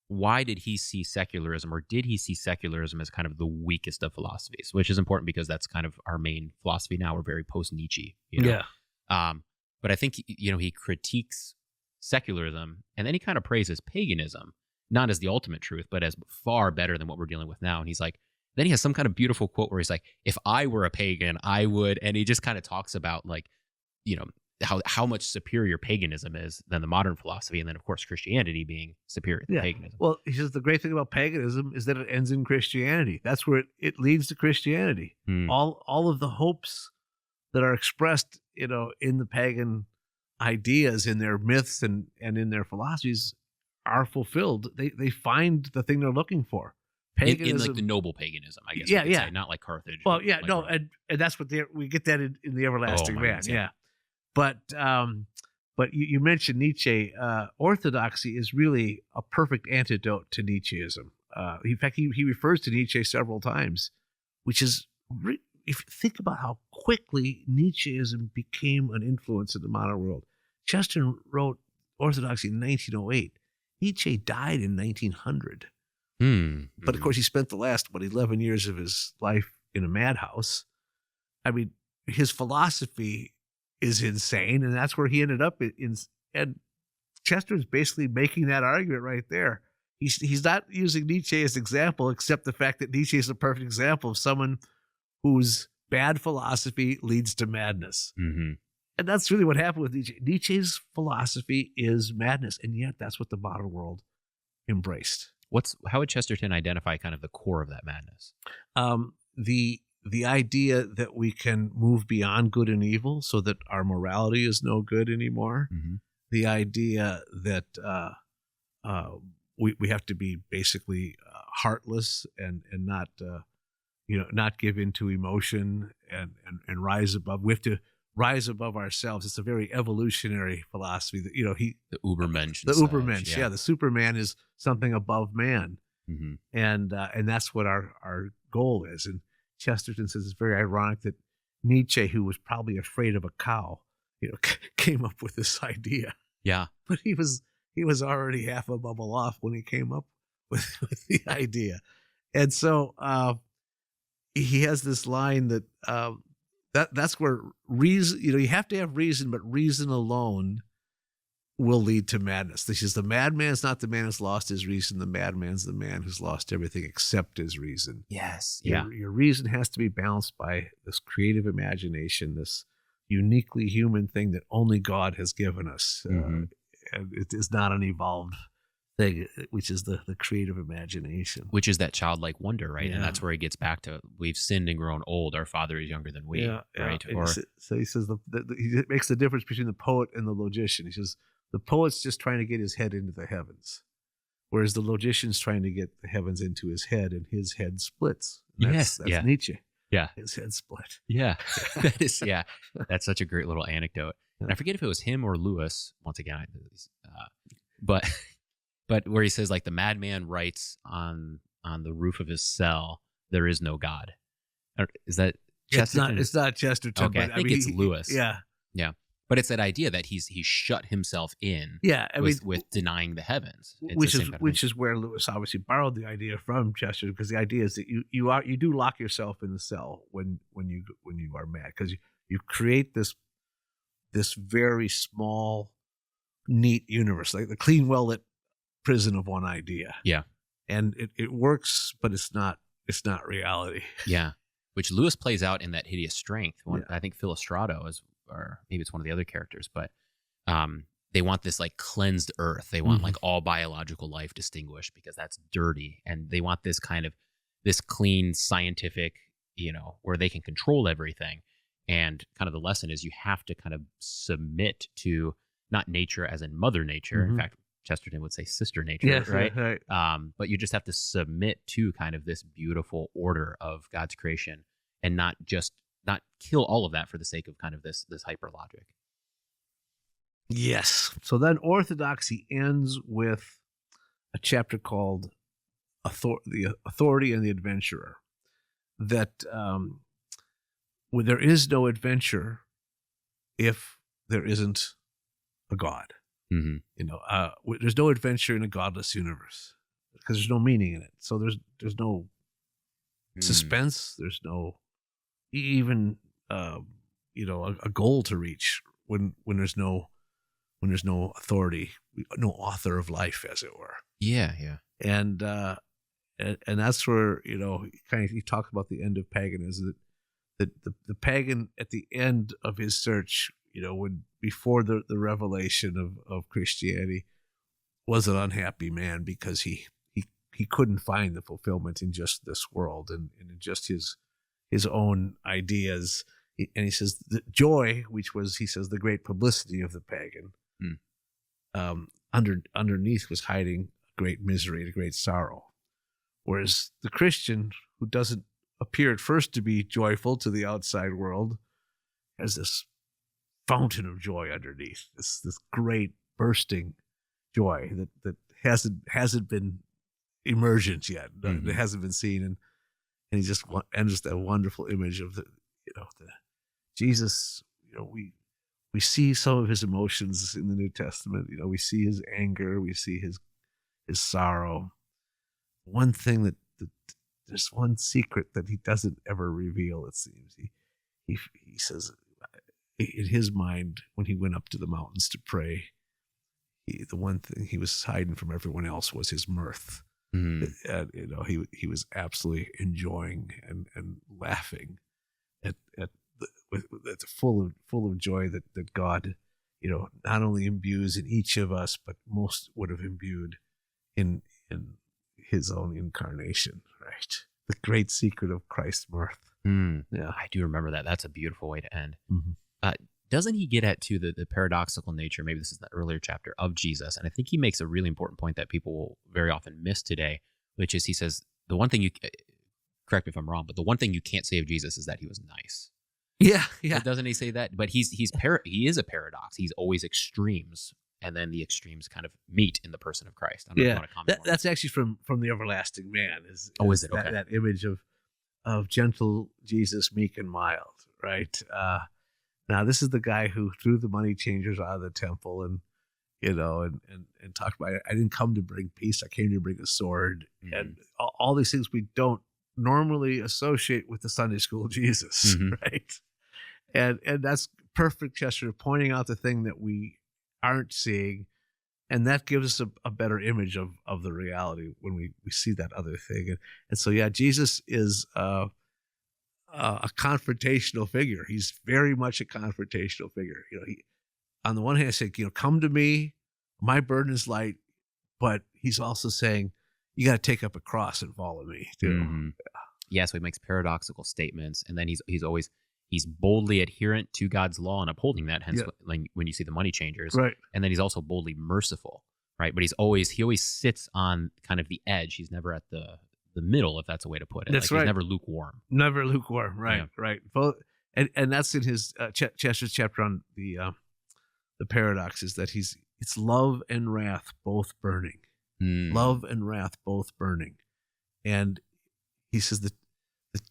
why did he see secularism, or did he see secularism as kind of the weakest of philosophies, which is important because that's kind of our main philosophy now. We're very post-Nietzsche. Yeah. But I think, he critiques secularism, and then he kind of praises paganism, not as the ultimate truth, but as far better than what we're dealing with now. And he's like, then he has some kind of beautiful quote where he's like, if I were a pagan, I would, and he just kind of talks about, like, how much superior paganism is than the modern philosophy, and then of course Christianity being superior to paganism. Well, he says the great thing about paganism is that it ends in Christianity. That's where it leads to Christianity. All of the hopes that are expressed, in the pagan ideas, in their myths and in their philosophies, are fulfilled. They find the thing they're looking for. Paganism, in like the noble paganism, I guess. Yeah, say, not like Carthage. Well, yeah, like no, and that's what we get that in the Everlasting Man. Goodness, yeah. But you mentioned Nietzsche. Orthodoxy is really a perfect antidote to Nietzscheism. In fact, he refers to Nietzsche several times, which is, if you think about how quickly Nietzscheism became an influence in the modern world. Chesterton wrote Orthodoxy in 1908. Nietzsche died in 1900. But of course, he spent the last 11 years of his life in a madhouse. I mean, his philosophy is insane, and that's where he ended up in. And Chesterton's basically making that argument right there. He's not using Nietzsche as an example, except the fact that Nietzsche is a perfect example of someone whose bad philosophy leads to madness. And that's really what happened with Nietzsche. Nietzsche's philosophy is madness, and yet that's what the modern world embraced. How would Chesterton identify kind of the core of that madness? The idea that we can move beyond good and evil, so that our morality is no good anymore. The idea that we have to be basically heartless and not give into emotion and rise above. We have to rise above ourselves. It's a very evolutionary philosophy that the Ubermensch. The Ubermensch, yeah. The Superman is something above man, and that's what our goal is. And Chesterton says it's very ironic that Nietzsche, who was probably afraid of a cow, came up with this idea. Yeah, but he was already half a bubble off when he came up with the idea, and so he has this line that that's where reason. You have to have reason, but reason alone will lead to madness. This is the madman's not the man who's lost his reason. The madman's the man who's lost everything except his reason. Yes. Your reason has to be balanced by this creative imagination, this uniquely human thing that only God has given us. And it is not an evolved thing, which is the creative imagination. Which is that childlike wonder, right? Yeah. And that's where he gets back to, we've sinned and grown old. Our Father is younger than we, right? Yeah. So he says he makes the difference between the poet and the logician. He says, the poet's just trying to get his head into the heavens, whereas the logician's trying to get the heavens into his head, and his head splits. That's Nietzsche. Yeah. His head split. Yeah. That's such a great little anecdote. And I forget if it was him or Lewis, once again, but where he says, like, the madman writes on the roof of his cell, there is no God. Is that Chesterton? It's not Chesterton. Okay, I think it's Lewis. Yeah. Yeah. But it's that idea that he shut himself in. Yeah, I mean, with denying the heavens, which is where Lewis obviously borrowed the idea from Chesterton, because the idea is that you do lock yourself in the cell when you are mad, because you create this very small, neat universe, like the clean, well lit prison of one idea. Yeah, and it works, but it's not reality. Yeah, which Lewis plays out in that hideous strength. Yeah. I think Philostrato is, or maybe it's one of the other characters, but they want this like cleansed earth. They want like all biological life distinguished because that's dirty, and they want this kind of this clean scientific, where they can control everything. And kind of the lesson is you have to kind of submit to not nature as in Mother Nature. In fact, Chesterton would say Sister Nature, Yes, right? right. But you just have to submit to kind of this beautiful order of God's creation, and not kill all of that for the sake of kind of this hyper logic. Yes. So then orthodoxy ends with a chapter called the Authority and the Adventurer, that where there is no adventure if there isn't a God. There's no adventure in a godless universe because there's no meaning in it. So there's no suspense. There's no even a goal to reach when there's no authority, no author of life, as it were. Yeah. And that's where he talks about the end of paganism. That the pagan at the end of his search, when before the revelation of Christianity, was an unhappy man because he couldn't find the fulfillment in just this world and in just his own ideas. And he says the joy, which was, he says, the great publicity of the pagan, underneath was hiding great misery and a great sorrow. Whereas the Christian, who doesn't appear at first to be joyful to the outside world, has this fountain of joy underneath, this great bursting joy that hasn't been emergent yet, that hasn't been seen, and he just that wonderful image of the Jesus. We see some of his emotions in the New Testament. We see his anger, we see his sorrow. One thing that there's one secret that he doesn't ever reveal, it seems. He says, in his mind, when he went up to the mountains to pray, the one thing he was hiding from everyone else was his mirth. He was absolutely enjoying and laughing at full of joy that God, not only imbues in each of us, but most would have imbued in his own incarnation, right? The great secret of Christ's mirth. Yeah, I do remember that. That's a beautiful way to end. Doesn't he get at to the paradoxical nature? Maybe this is the earlier chapter of Jesus, and I think he makes a really important point that people will very often miss today, which is he says the one thing correct me if I'm wrong, but the one thing you can't say of Jesus is that he was nice. Yeah. But doesn't he say that? But he is a paradox. He's always extremes, and then the extremes kind of meet in the person of Christ. I don't know if you want to comment. That's actually from the Everlasting Man. Is it? Okay. That image of gentle Jesus, meek and mild, right? Now this is the guy who threw the money changers out of the temple and talked about, I didn't come to bring peace, I came to bring a sword, and all these things we don't normally associate with the Sunday school Jesus, right? And that's perfect, Chester, pointing out the thing that we aren't seeing, and that gives us a better image of the reality when we see that other thing. And so Jesus is a confrontational figure. He's very much a confrontational figure. He, on the one hand, saying, come to me, my burden is light, but he's also saying, you got to take up a cross and follow me too. Yeah, so he makes paradoxical statements, and then he's boldly adherent to God's law and upholding that. Hence, when you see the money changers, right? And then he's also boldly merciful, right? But he always sits on kind of the edge. He's never at the middle, if that's a way to put it. That's right. He's never lukewarm. Never lukewarm. Right. Yeah. Right. Both, and that's in his Chester's chapter on the paradox, is that it's love and wrath both burning. Love and wrath both burning. And he says that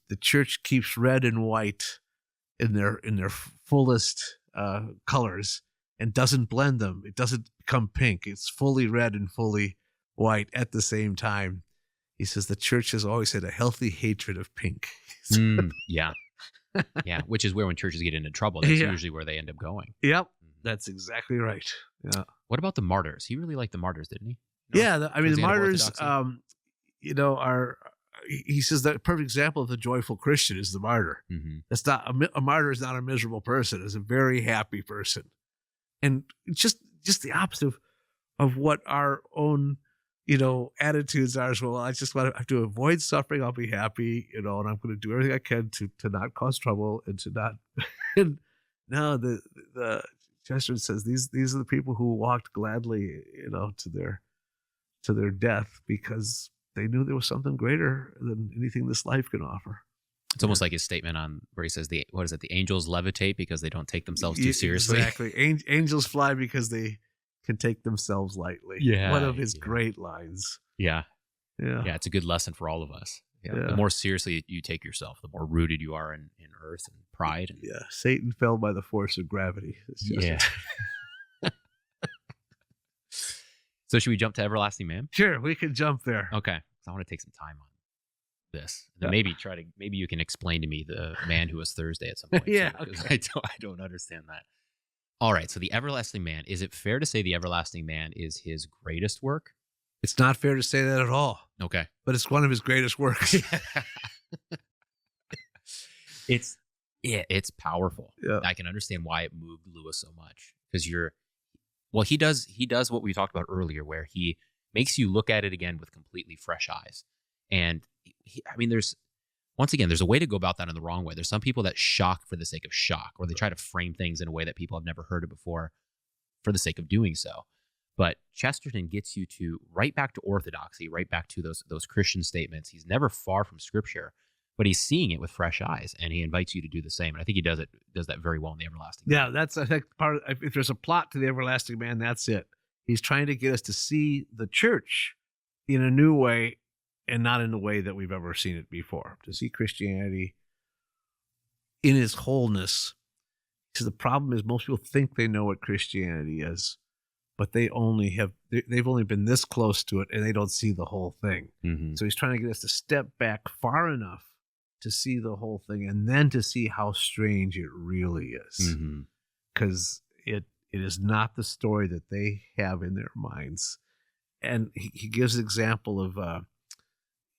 the church keeps red and white in their fullest colors and doesn't blend them. It doesn't become pink. It's fully red and fully white at the same time. He says the church has always had a healthy hatred of pink. Yeah. Yeah. Which is where when churches get into trouble, that's usually where they end up going. Yep. That's exactly right. Yeah. What about the martyrs? He really liked the martyrs, didn't he? Yeah. The martyrs, are, he says that a perfect example of the joyful Christian is the martyr. Mm-hmm. That's not a martyr is not a miserable person. It's a very happy person. And just the opposite of what our own, attitudes are as well. I just want to avoid suffering. I'll be happy, and I'm going to do everything I can to not cause trouble and to not. And now the Chesterton says these are the people who walked gladly, to their death because they knew there was something greater than anything this life can offer. It's almost like his statement on where he says the angels levitate because they don't take themselves too seriously. Exactly. Angels fly because they can take themselves lightly. Yeah. One of his great lines. Yeah. Yeah. Yeah. It's a good lesson for all of us. Yeah. The more seriously you take yourself, the more rooted you are in earth and pride. And, Satan fell by the force of gravity. Yeah. So should we jump to Everlasting Man? Sure, we can jump there. Okay. So I want to take some time on this. And then maybe you can explain to me the man who was Thursday at some point. Yeah. Okay. I don't understand that. All right. So the Everlasting Man, is it fair to say the Everlasting Man is his greatest work? It's not fair to say that at all. Okay. But it's one of his greatest works. It's powerful. Yeah. I can understand why it moved Lewis so much because he does what we talked about earlier, where he makes you look at it again with completely fresh eyes. And there's a way to go about that in the wrong way. There's some people that shock for the sake of shock, or they try to frame things in a way that people have never heard it before for the sake of doing so. But Chesterton gets you to right back to orthodoxy, right back to those Christian statements. He's never far from Scripture, but he's seeing it with fresh eyes, and he invites you to do the same. And I think he does that very well in the Everlasting Man. Yeah, that's I think part of, if there's a plot to the Everlasting Man, that's it. He's trying to get us to see the church in a new way and not in the way that we've ever seen it before. To see Christianity in its wholeness. Because the problem is most people think they know what Christianity is, but they've only been this close to it and they don't see the whole thing. Mm-hmm. So he's trying to get us to step back far enough to see the whole thing and then to see how strange it really is. Because it is not the story that they have in their minds. And he gives an example of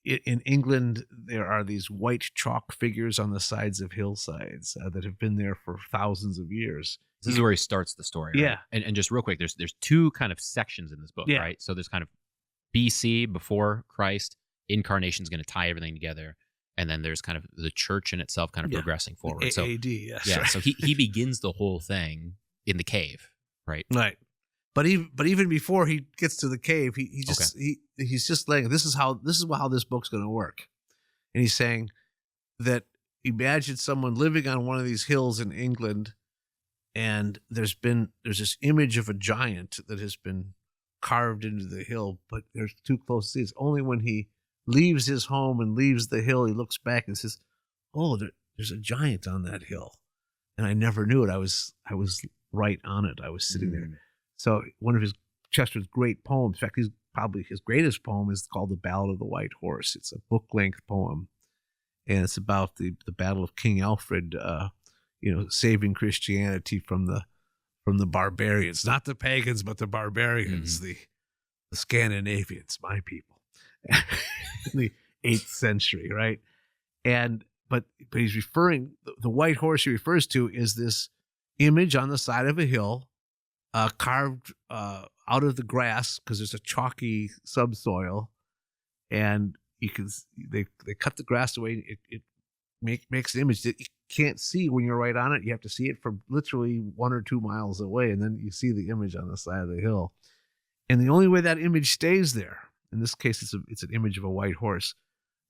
in England, there are these white chalk figures on the sides of hillsides that have been there for thousands of years. This is where he starts the story. Right? Yeah. And just real quick, there's two kind of sections in this book, right? So there's kind of BC, before Christ, incarnation is going to tie everything together. And then there's kind of the church in itself kind of progressing forward. So AD, yes. Yeah. Right. So he begins the whole thing in the cave, right? Right. But even before he gets to the cave, he's just like, this is how this book's going to work. And he's saying that imagine someone living on one of these hills in England, and there's this image of a giant that has been carved into the hill, but there's too close to see. It's only when he leaves his home and leaves the hill, he looks back and says, "Oh, there's a giant on that hill, and I never knew it. I was right on it. I was sitting there." So one of Chesterton's great poems, in fact, probably his greatest poem, is called "The Ballad of the White Horse." It's a book-length poem, and it's about the battle of King Alfred, saving Christianity from the barbarians, not the pagans, but the barbarians, the Scandinavians, my people, in the 8th century, right? But he's referring, the white horse he refers to is this image on the side of a hill, carved out of the grass because there's a chalky subsoil, and they cut the grass away. It makes an image that you can't see when you're right on it. You have to see it from literally 1 or 2 miles away, and then you see the image on the side of the hill. And the only way that image stays there, in this case, it's an image of a white horse.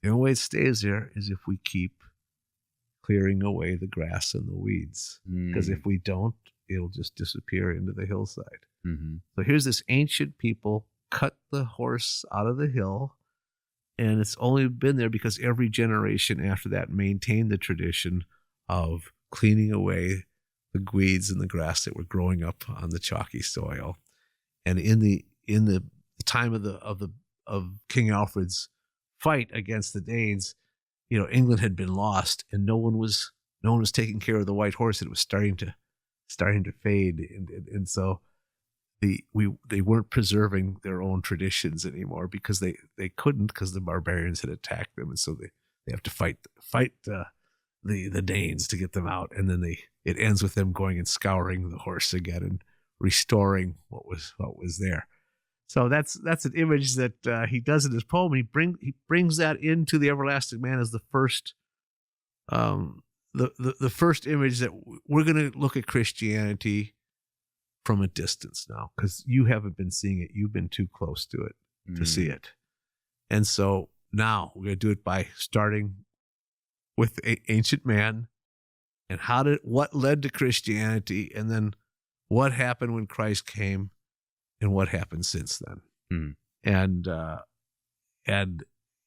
The only way it stays there is if we keep clearing away the grass and the weeds. Because if we don't, it'll just disappear into the hillside. Mm-hmm. So here's this ancient people cut the horse out of the hill, and it's only been there because every generation after that maintained the tradition of cleaning away weeds and the grass that were growing up on the chalky soil. And in the time of King Alfred's fight against the Danes, England had been lost, and no one was taking care of the white horse. It was starting to fade, and so they weren't preserving their own traditions anymore because they couldn't, because the barbarians had attacked them, and so they have to fight the Danes to get them out, and then it ends with them going and scouring the horse again and restoring what was there. So that's an image that he does in his poem. He brings that into the everlasting man as the first the first image that we're going to look at Christianity from a distance now, because you haven't been seeing it. You've been too close to it to see it. And so now we're going to do it by starting with ancient man and what led to Christianity, and then what happened when Christ came and what happened since then. And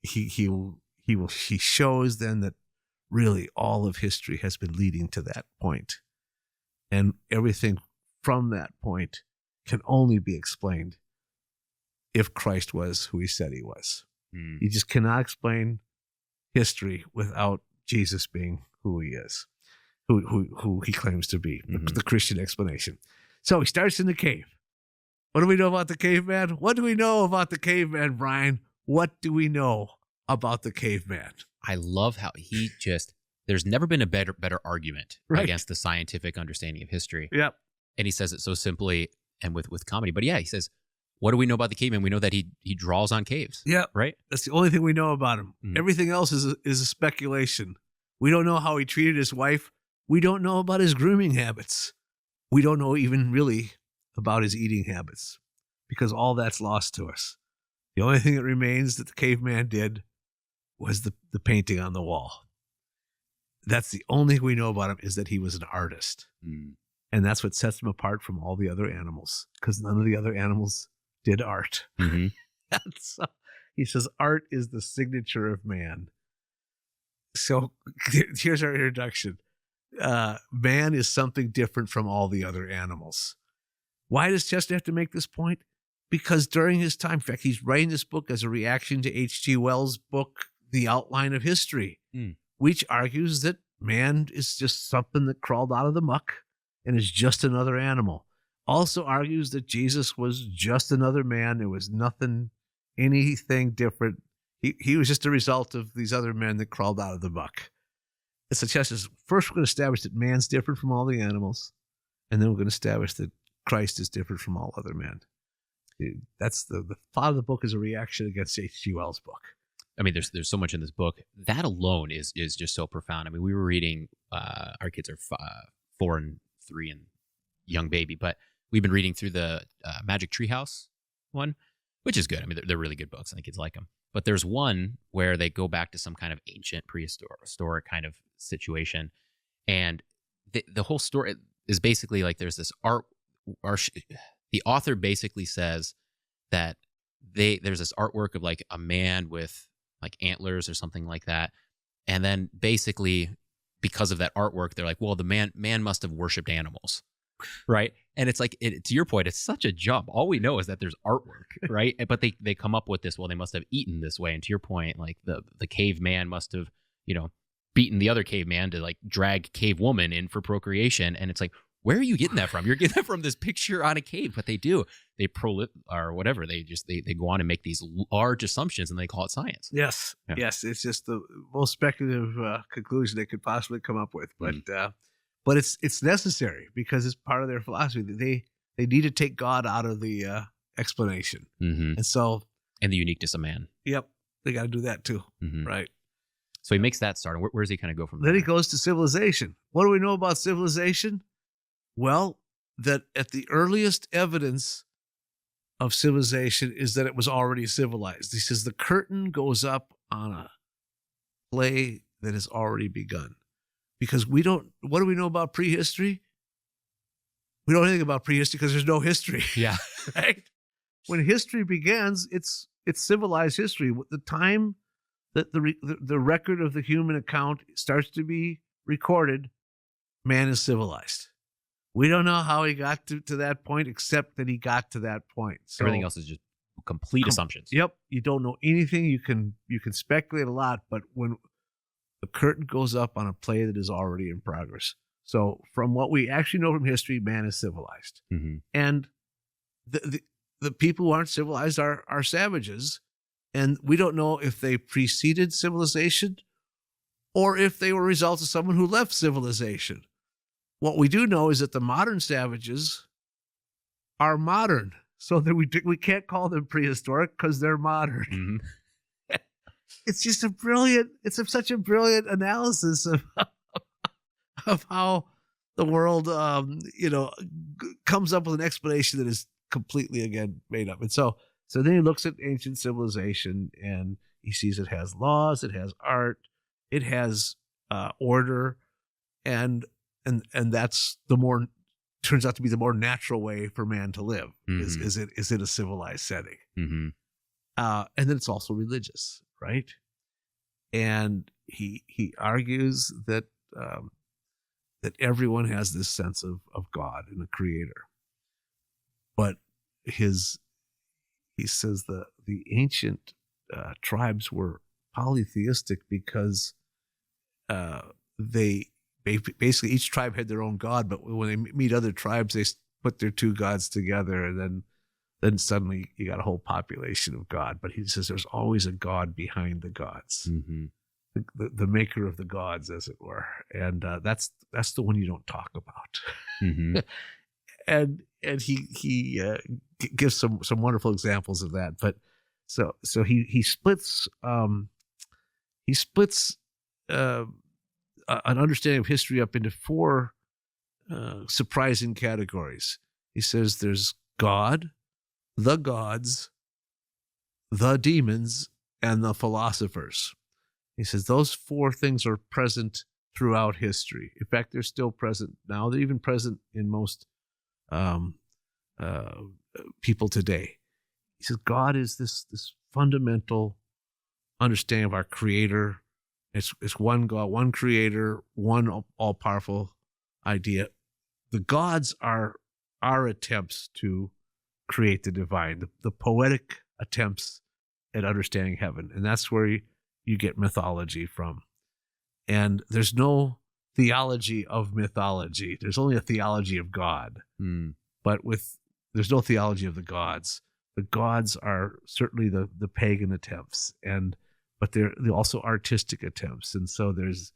he shows then that really all of history has been leading to that point, and everything from that point can only be explained if Christ was who he said he was. You just cannot explain history without Jesus being who he is, who he claims to be, the Christian explanation. So he starts in the cave. What do we know about the caveman? What do we know about the caveman, Brian? What do we know about the caveman? I love how there's never been a better argument against the scientific understanding of history. Yep. And he says it so simply and with comedy. But yeah, he says, what do we know about the caveman? We know that he draws on caves. Yeah. Right? That's the only thing we know about him. Everything else is a speculation. We don't know how he treated his wife. We don't know about his grooming habits. We don't know even really about his eating habits, because all that's lost to us. The only thing that remains that the caveman did was the painting on the wall. That's the only thing we know about him, is that he was an artist. And that's what sets him apart from all the other animals, because none of the other animals did art. So he says art is the signature of man. So here's our introduction. Man is something different from all the other animals. Why does Chesterton have to make this point? Because during his time, in fact, he's writing this book as a reaction to H.G. Wells' book, The Outline of History, which argues that man is just something that crawled out of the muck and is just another animal. Also argues that Jesus was just another man. There was anything different. He was just a result of these other men that crawled out of the muck. And so Chesterton's first, we're going to establish that man's different from all the animals, and then we're going to establish that Christ is different from all other men. That's the thought of the book is a reaction against H.G. Wells' book. I mean, there's so much in this book. That alone is just so profound. I mean, we were reading, our kids are 4 and 3 and young baby, but we've been reading through the Magic Treehouse one, which is good. I mean, they're really good books, and the kids like them. But there's one where they go back to some kind of ancient prehistoric kind of situation, and the whole story is basically like there's this the author basically says that there's this artwork of like a man with like antlers or something like that, and then basically because of that artwork, they're like, well, the man must have worshipped animals, right? And it's like, to your point, it's such a jump. All we know is that there's artwork, right? But they come up with this, well, they must have eaten this way. And to your point, like the caveman must have, beaten the other caveman to like drag cave woman in for procreation. And it's like, where are you getting that from? You're getting that from this picture on a cave, but they do. They or whatever. They go on and make these large assumptions, and they call it science. Yes. Yeah. Yes. It's just the most speculative conclusion they could possibly come up with. But it's necessary because it's part of their philosophy. They need to take God out of the explanation. And the uniqueness of man. Yep. They got to do that too. Right. So he makes that start. And where does he kind of go from there? Then he goes to civilization. What do we know about civilization? Well, that at the earliest evidence of civilization is that it was already civilized. He says the curtain goes up on a play that has already begun. Because what do we know about prehistory? We don't know anything about prehistory because there's no history. Yeah. Right? When history begins, it's civilized history. The time that the record of the human account starts to be recorded, man is civilized. We don't know how he got to that point, except that he got to that point. So, everything else is just complete assumptions. Yep. You don't know anything. You can speculate a lot, but when the curtain goes up on a play that is already in progress. So from what we actually know from history, man is civilized. Mm-hmm. And the people who aren't civilized are savages. And we don't know if they preceded civilization or if they were results of someone who left civilization. What we do know is that the modern savages are modern. So that we can't call them prehistoric because they're modern. Mm-hmm. It's just such a brilliant analysis of how the world, comes up with an explanation that is completely, again, made up. And so then he looks at ancient civilization and he sees it has laws, it has art, it has order, and that's turns out to be the more natural way for man to live. Mm-hmm. Is it a civilized setting? Mm-hmm. And then it's also religious, right? And he argues that that everyone has this sense of God and a creator. But he says the ancient tribes were polytheistic because they basically each tribe had their own god, but when they meet other tribes, they put their two gods together, and then suddenly you got a whole population of God. But he says there's always a God behind the gods, Mm-hmm. the maker of the gods, as it were, and that's the one you don't talk about. Mm-hmm. and he gives some wonderful examples of that. But so he splits an understanding of history up into four surprising categories. He says there's God, the gods, the demons, and the philosophers. He says those four things are present throughout history. In fact, they're still present now. They're even present in most people today. He says God is this fundamental understanding of our creator. It's one God, one creator, one all-powerful idea. The gods are our attempts to create the divine, the poetic attempts at understanding heaven. And that's where you get mythology from. And there's no theology of mythology. There's only a theology of God. Mm. But there's no theology of the gods. The gods are certainly the pagan attempts, but they're also artistic attempts. And so there's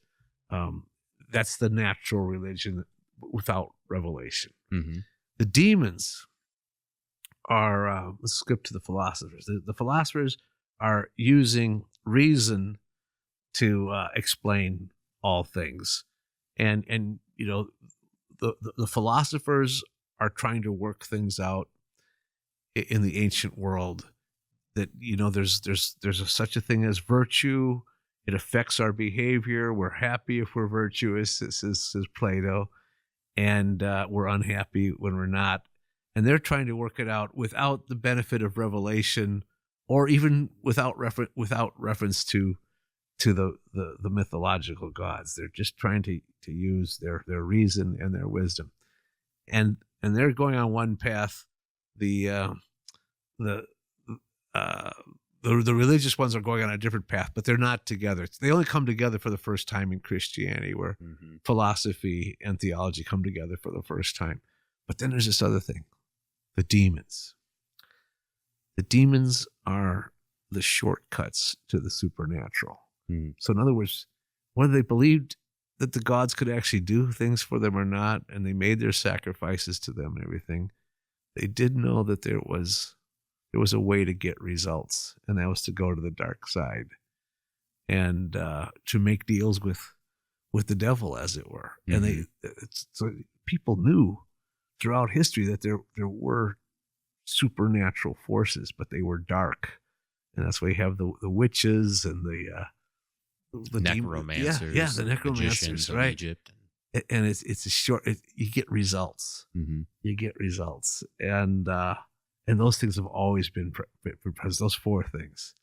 that's the natural religion without revelation. Mm-hmm. The demons are let's skip to the philosophers. The philosophers are using reason to explain all things, and the philosophers are trying to work things out in the ancient world. That there's such a thing as virtue. It affects our behavior. We're happy if we're virtuous, says Plato, and we're unhappy when we're not. And they're trying to work it out without the benefit of revelation, or even without reference to the mythological gods. They're just trying to use their reason and their wisdom, and they're going on one path. The religious ones are going on a different path, but they're not together. They only come together for the first time in Christianity, where Mm-hmm. philosophy and theology come together for the first time. But then there's this other thing, the demons. The demons are the shortcuts to the supernatural. Mm. So in other words, whether they believed that the gods could actually do things for them or not, and they made their sacrifices to them and everything, they did know that there was a way to get results, and that was to go to the dark side and to make deals with the devil, as it were. Mm-hmm. And so people knew throughout history that there were supernatural forces, but they were dark, and that's why you have the witches and the necromancers, the necromancers, right? Egypt. And it's a short. You get results. Mm-hmm. You get results, and those things have always been present. Those four things,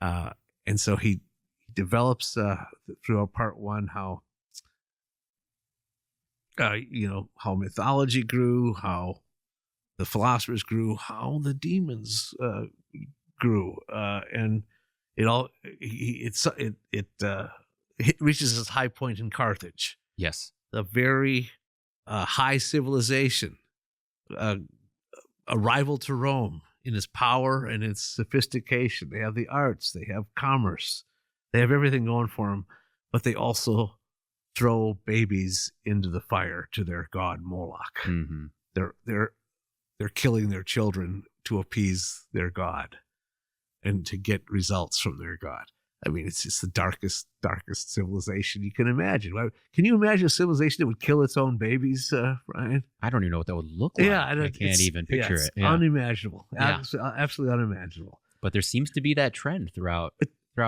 and so he develops throughout part one how how mythology grew, how the philosophers grew, how the demons grew, and it reaches its high point in Carthage. Yes. A very high civilization, a rival to Rome in its power and its sophistication. They have the arts, they have commerce, they have everything going for them, but they also throw babies into the fire to their god Moloch. Mm-hmm. They're killing their children to appease their god and to get results from their god. I mean, it's just the darkest civilization you can imagine. Can you imagine a civilization that would kill its own babies, Brian? I don't even know what that would look like. Yeah, I can't even picture it. Yeah. Unimaginable. Yeah. Absolutely unimaginable. But there seems to be that trend throughout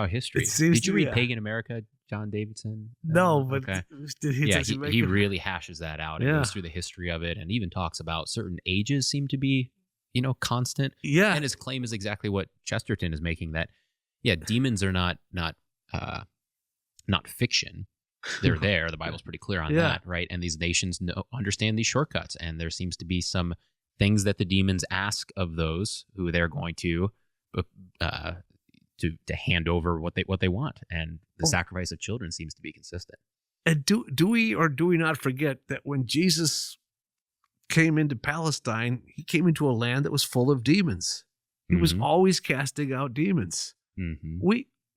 history. Did you read Pagan America, John Davidson? No, but okay. He really hashes that out. And goes through the history of it, and even talks about certain ages seem to be, constant. Yeah, and his claim is exactly what Chesterton is making, that demons are not fiction. They're there. The Bible's pretty clear on that, right? And these nations understand these shortcuts, and there seems to be some things that the demons ask of those who they're going to hand over what they want, and the sacrifice of children seems to be consistent. And do we or do we not forget that when Jesus came into Palestine, he came into a land that was full of demons. He was always casting out demons. Mm-hmm.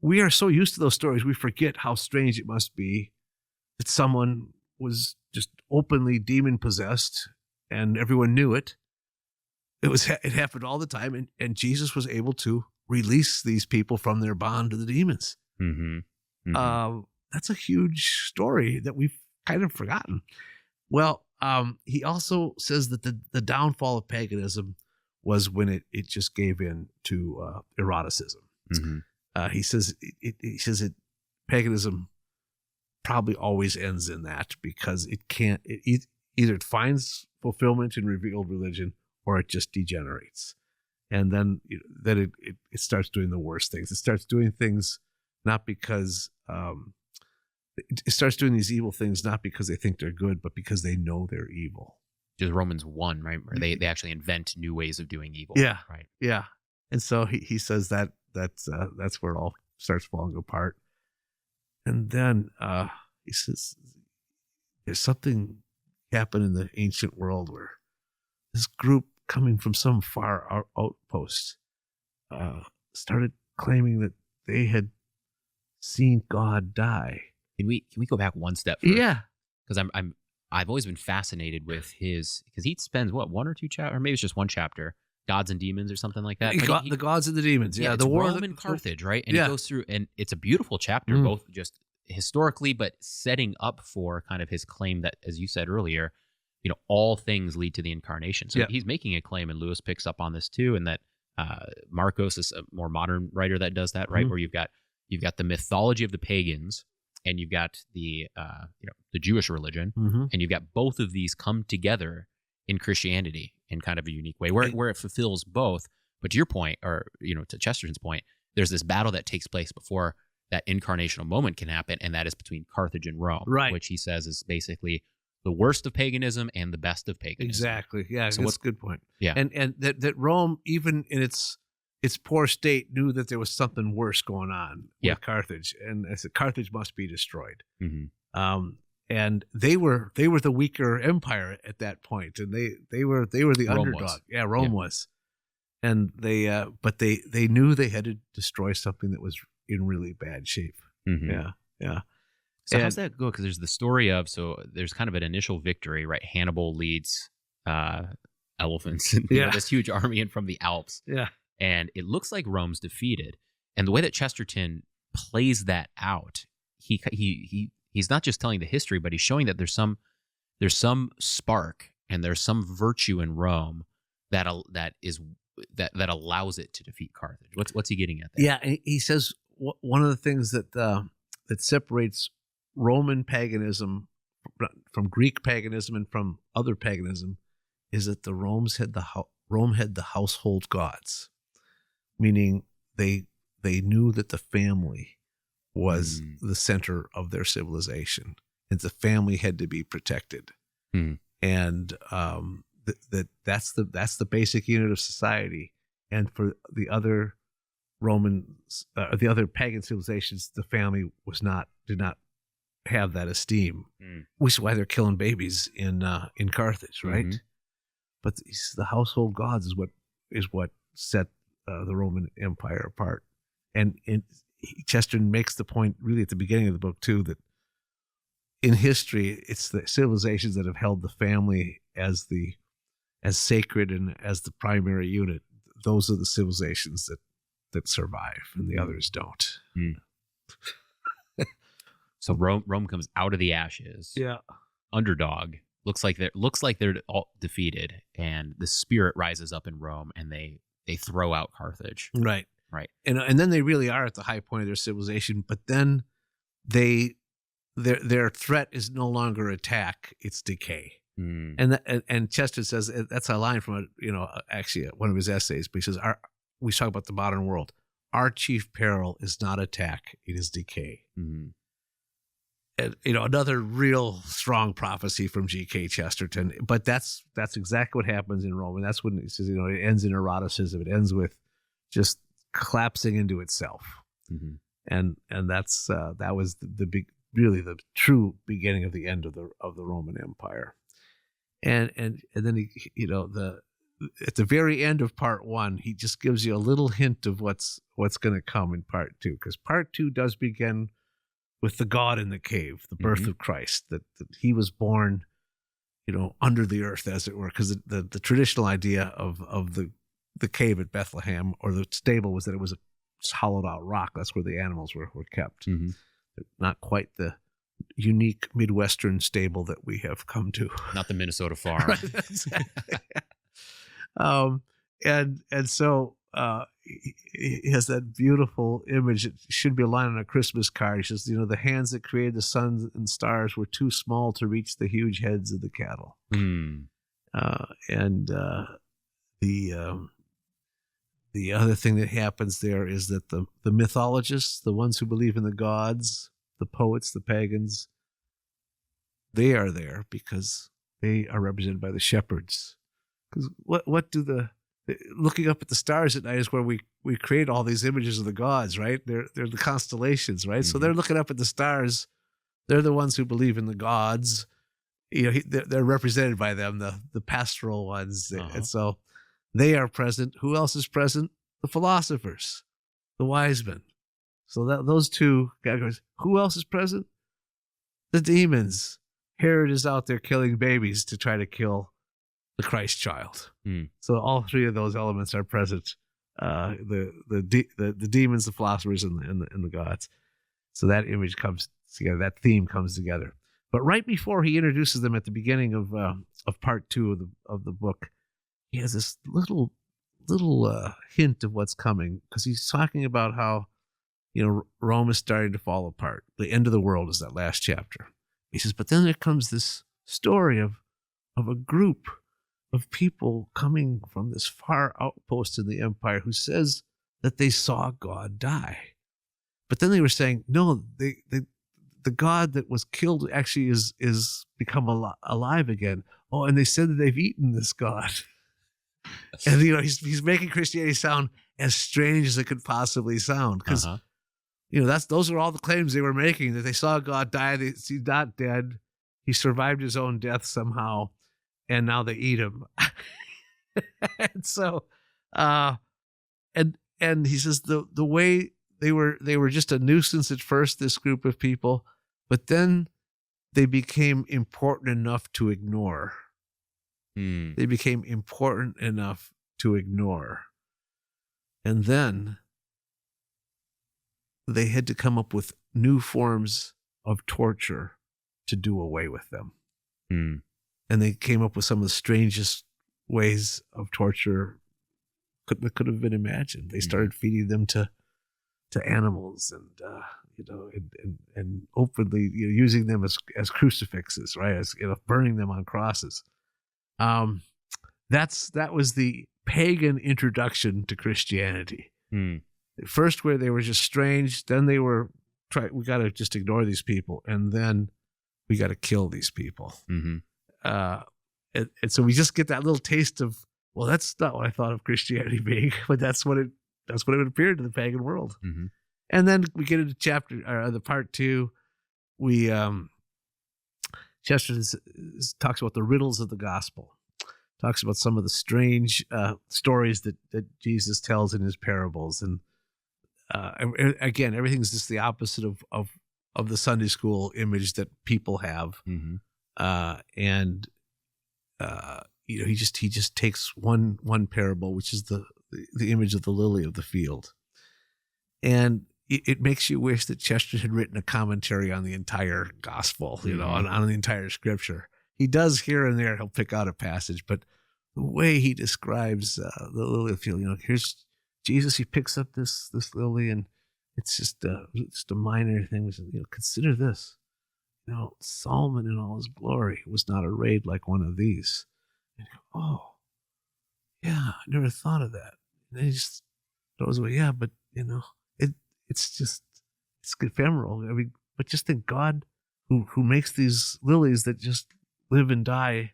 We are so used to those stories, we forget how strange it must be that someone was just openly demon possessed and everyone knew it. It happened all the time, and Jesus was able to release these people from their bond to the demons. Mm-hmm. Mm-hmm. That's a huge story that we've kind of forgotten. Well, he also says that the downfall of paganism was when it just gave in to eroticism. Mm-hmm. He says paganism probably always ends in that, because either it finds fulfillment in revealed religion or it just degenerates, and then it starts doing the worst things. It starts doing things not because it starts doing these evil things not because they think they're good, but because they know they're evil. Just Romans 1, right? Where they actually invent new ways of doing evil. Yeah, right. Yeah, and so he says that's where it all starts falling apart. And then he says there's something happened in the ancient world where this group coming from some far outpost started claiming that they had seen God die. Can we go back one step further? Yeah, because I've always been fascinated with because he spends one or two chapters, or maybe it's just one chapter, gods and demons or something like that. The gods and the demons. Yeah, the war Rome and Carthage, right? And he goes through, and it's a beautiful chapter, both just historically, but setting up for kind of his claim that, as you said earlier, all things lead to the incarnation. So he's making a claim, and Lewis picks up on this too, and that Marcos is a more modern writer that does that, right? Where you've got the mythology of the pagans, and you've got the Jewish religion, and you've got both of these come together in Christianity in kind of a unique way, where it fulfills both. But to your point, or to Chesterton's point, there's this battle that takes place before that incarnational moment can happen, and that is between Carthage and Rome, right? Which he says is basically the worst of paganism and the best of paganism. Exactly. Yeah, so that's a good point. Yeah, and that Rome, even in its poor state, knew that there was something worse going on with Carthage, and I said Carthage must be destroyed. Mm-hmm. And they were the weaker empire at that point, and they were the Rome underdog. Was. Yeah, Rome was, and but they knew they had to destroy something that was in really bad shape. Mm-hmm. Yeah. So how's that go? Because there's the story of, there's kind of an initial victory, right? Hannibal leads elephants and this huge army in from the Alps. Yeah. And it looks like Rome's defeated. And the way that Chesterton plays that out, he's not just telling the history, but he's showing that there's some spark and there's some virtue in Rome that allows it to defeat Carthage. What's he getting at there? Yeah, he says one of the things that separates Roman paganism from Greek paganism and from other paganism is that Rome had the household gods, meaning they knew that the family was the center of their civilization, and the family had to be protected. and that's the basic unit of society. And for the other the other pagan civilizations, the family did not have that esteem, which is why they're killing babies in Carthage, right? But the household gods is what set the Roman Empire apart. And Chesterton makes the point really at the beginning of the book too, that in history it's the civilizations that have held the family as sacred and as the primary unit. Those are the civilizations that survive, and the others don't. So Rome comes out of the ashes. Yeah. Underdog. Looks like they're all defeated, and the spirit rises up in Rome, and they throw out Carthage. Right. And then they really are at the high point of their civilization, but then their threat is no longer attack, it's decay. And Chesterton says that's a line from actually one of his essays, but he says we talk about the modern world. Our chief peril is not attack, it is decay. And, another real strong prophecy from G.K. Chesterton. But that's exactly what happens in Rome, and that's when it says it ends in eroticism. It ends with just collapsing into itself, and that's that was the big, really the true beginning of the end of the Roman Empire. And then he, at the very end of part one, he just gives you a little hint of what's going to come in part two, because part two does begin with the God in the cave, the birth of Christ, that he was born, under the earth, as it were, because the traditional idea of the cave at Bethlehem, or the stable, was that it was a hollowed out rock. That's where the animals were kept. Not quite the unique Midwestern stable that we have come to. Not the Minnesota farm. Right, exactly. And so he has that beautiful image. It should be a line on a Christmas card. He says, the hands that created the sun and stars were too small to reach the huge heads of the cattle. The other thing that happens there is that the mythologists, the ones who believe in the gods, the poets, the pagans, they are there because they are represented by the shepherds. Because what do looking up at the stars at night is where we create all these images of the gods, right? They're the constellations, right? So they're looking up at the stars. They're the ones who believe in the gods. They're represented by them, the pastoral ones, and so they are present. Who else is present? The philosophers, the wise men. So those two categories. Who else is present? The demons. Herod is out there killing babies to try to kill the Christ child. So all three of those elements are present. The demons, the philosophers, and the gods. So that image comes together. That theme comes together. But right before he introduces them at the beginning of part two of the book, he has this little hint of what's coming, because he's talking about how Rome is starting to fall apart. The end of the world is that last chapter. He says, but then there comes this story of a group of people coming from this far outpost in the empire who says that they saw God die. But then they were saying, no, the God that was killed actually is become alive again. Oh, and they said that they've eaten this God. And he's making Christianity sound as strange as it could possibly sound, because those are all the claims they were making, that they saw God die. He's not dead. He survived his own death somehow, and now they eat him. And so, and he says the way they were just a nuisance at first, this group of people, but then they became important enough to ignore. They became important enough to ignore. And then they had to come up with new forms of torture to do away with them. And they came up with some of the strangest ways of torture that could have been imagined. They started feeding them to animals, and openly using them as crucifixes, right? As burning them on crosses. That was the pagan introduction to Christianity. First, where they were just strange, then they were we got to just ignore these people, and then we got to kill these people. and so we just get that little taste of, well, that's not what I thought of Christianity being, but that's what it appeared to the pagan world. Mm-hmm. And then we get into the part 2. We Chesterton talks about the riddles of the gospel, talks about some of the strange stories that Jesus tells in his parables, and again, everything's just the opposite of the Sunday school image that people have. Mm-hmm. He just takes one parable, which is the image of the lily of the field, and it makes you wish that Chesterton had written a commentary on the entire gospel, on the entire scripture. He does here and there. He'll pick out a passage, but the way he describes the lily of the field, here's Jesus. He picks up this lily, and it's just a minor thing. Consider this. Solomon in all his glory was not arrayed like one of these. And you go, oh, yeah, I never thought of that. And then he just throws away. Yeah, but it's ephemeral. I mean, but just think, God, who makes these lilies that just live and die,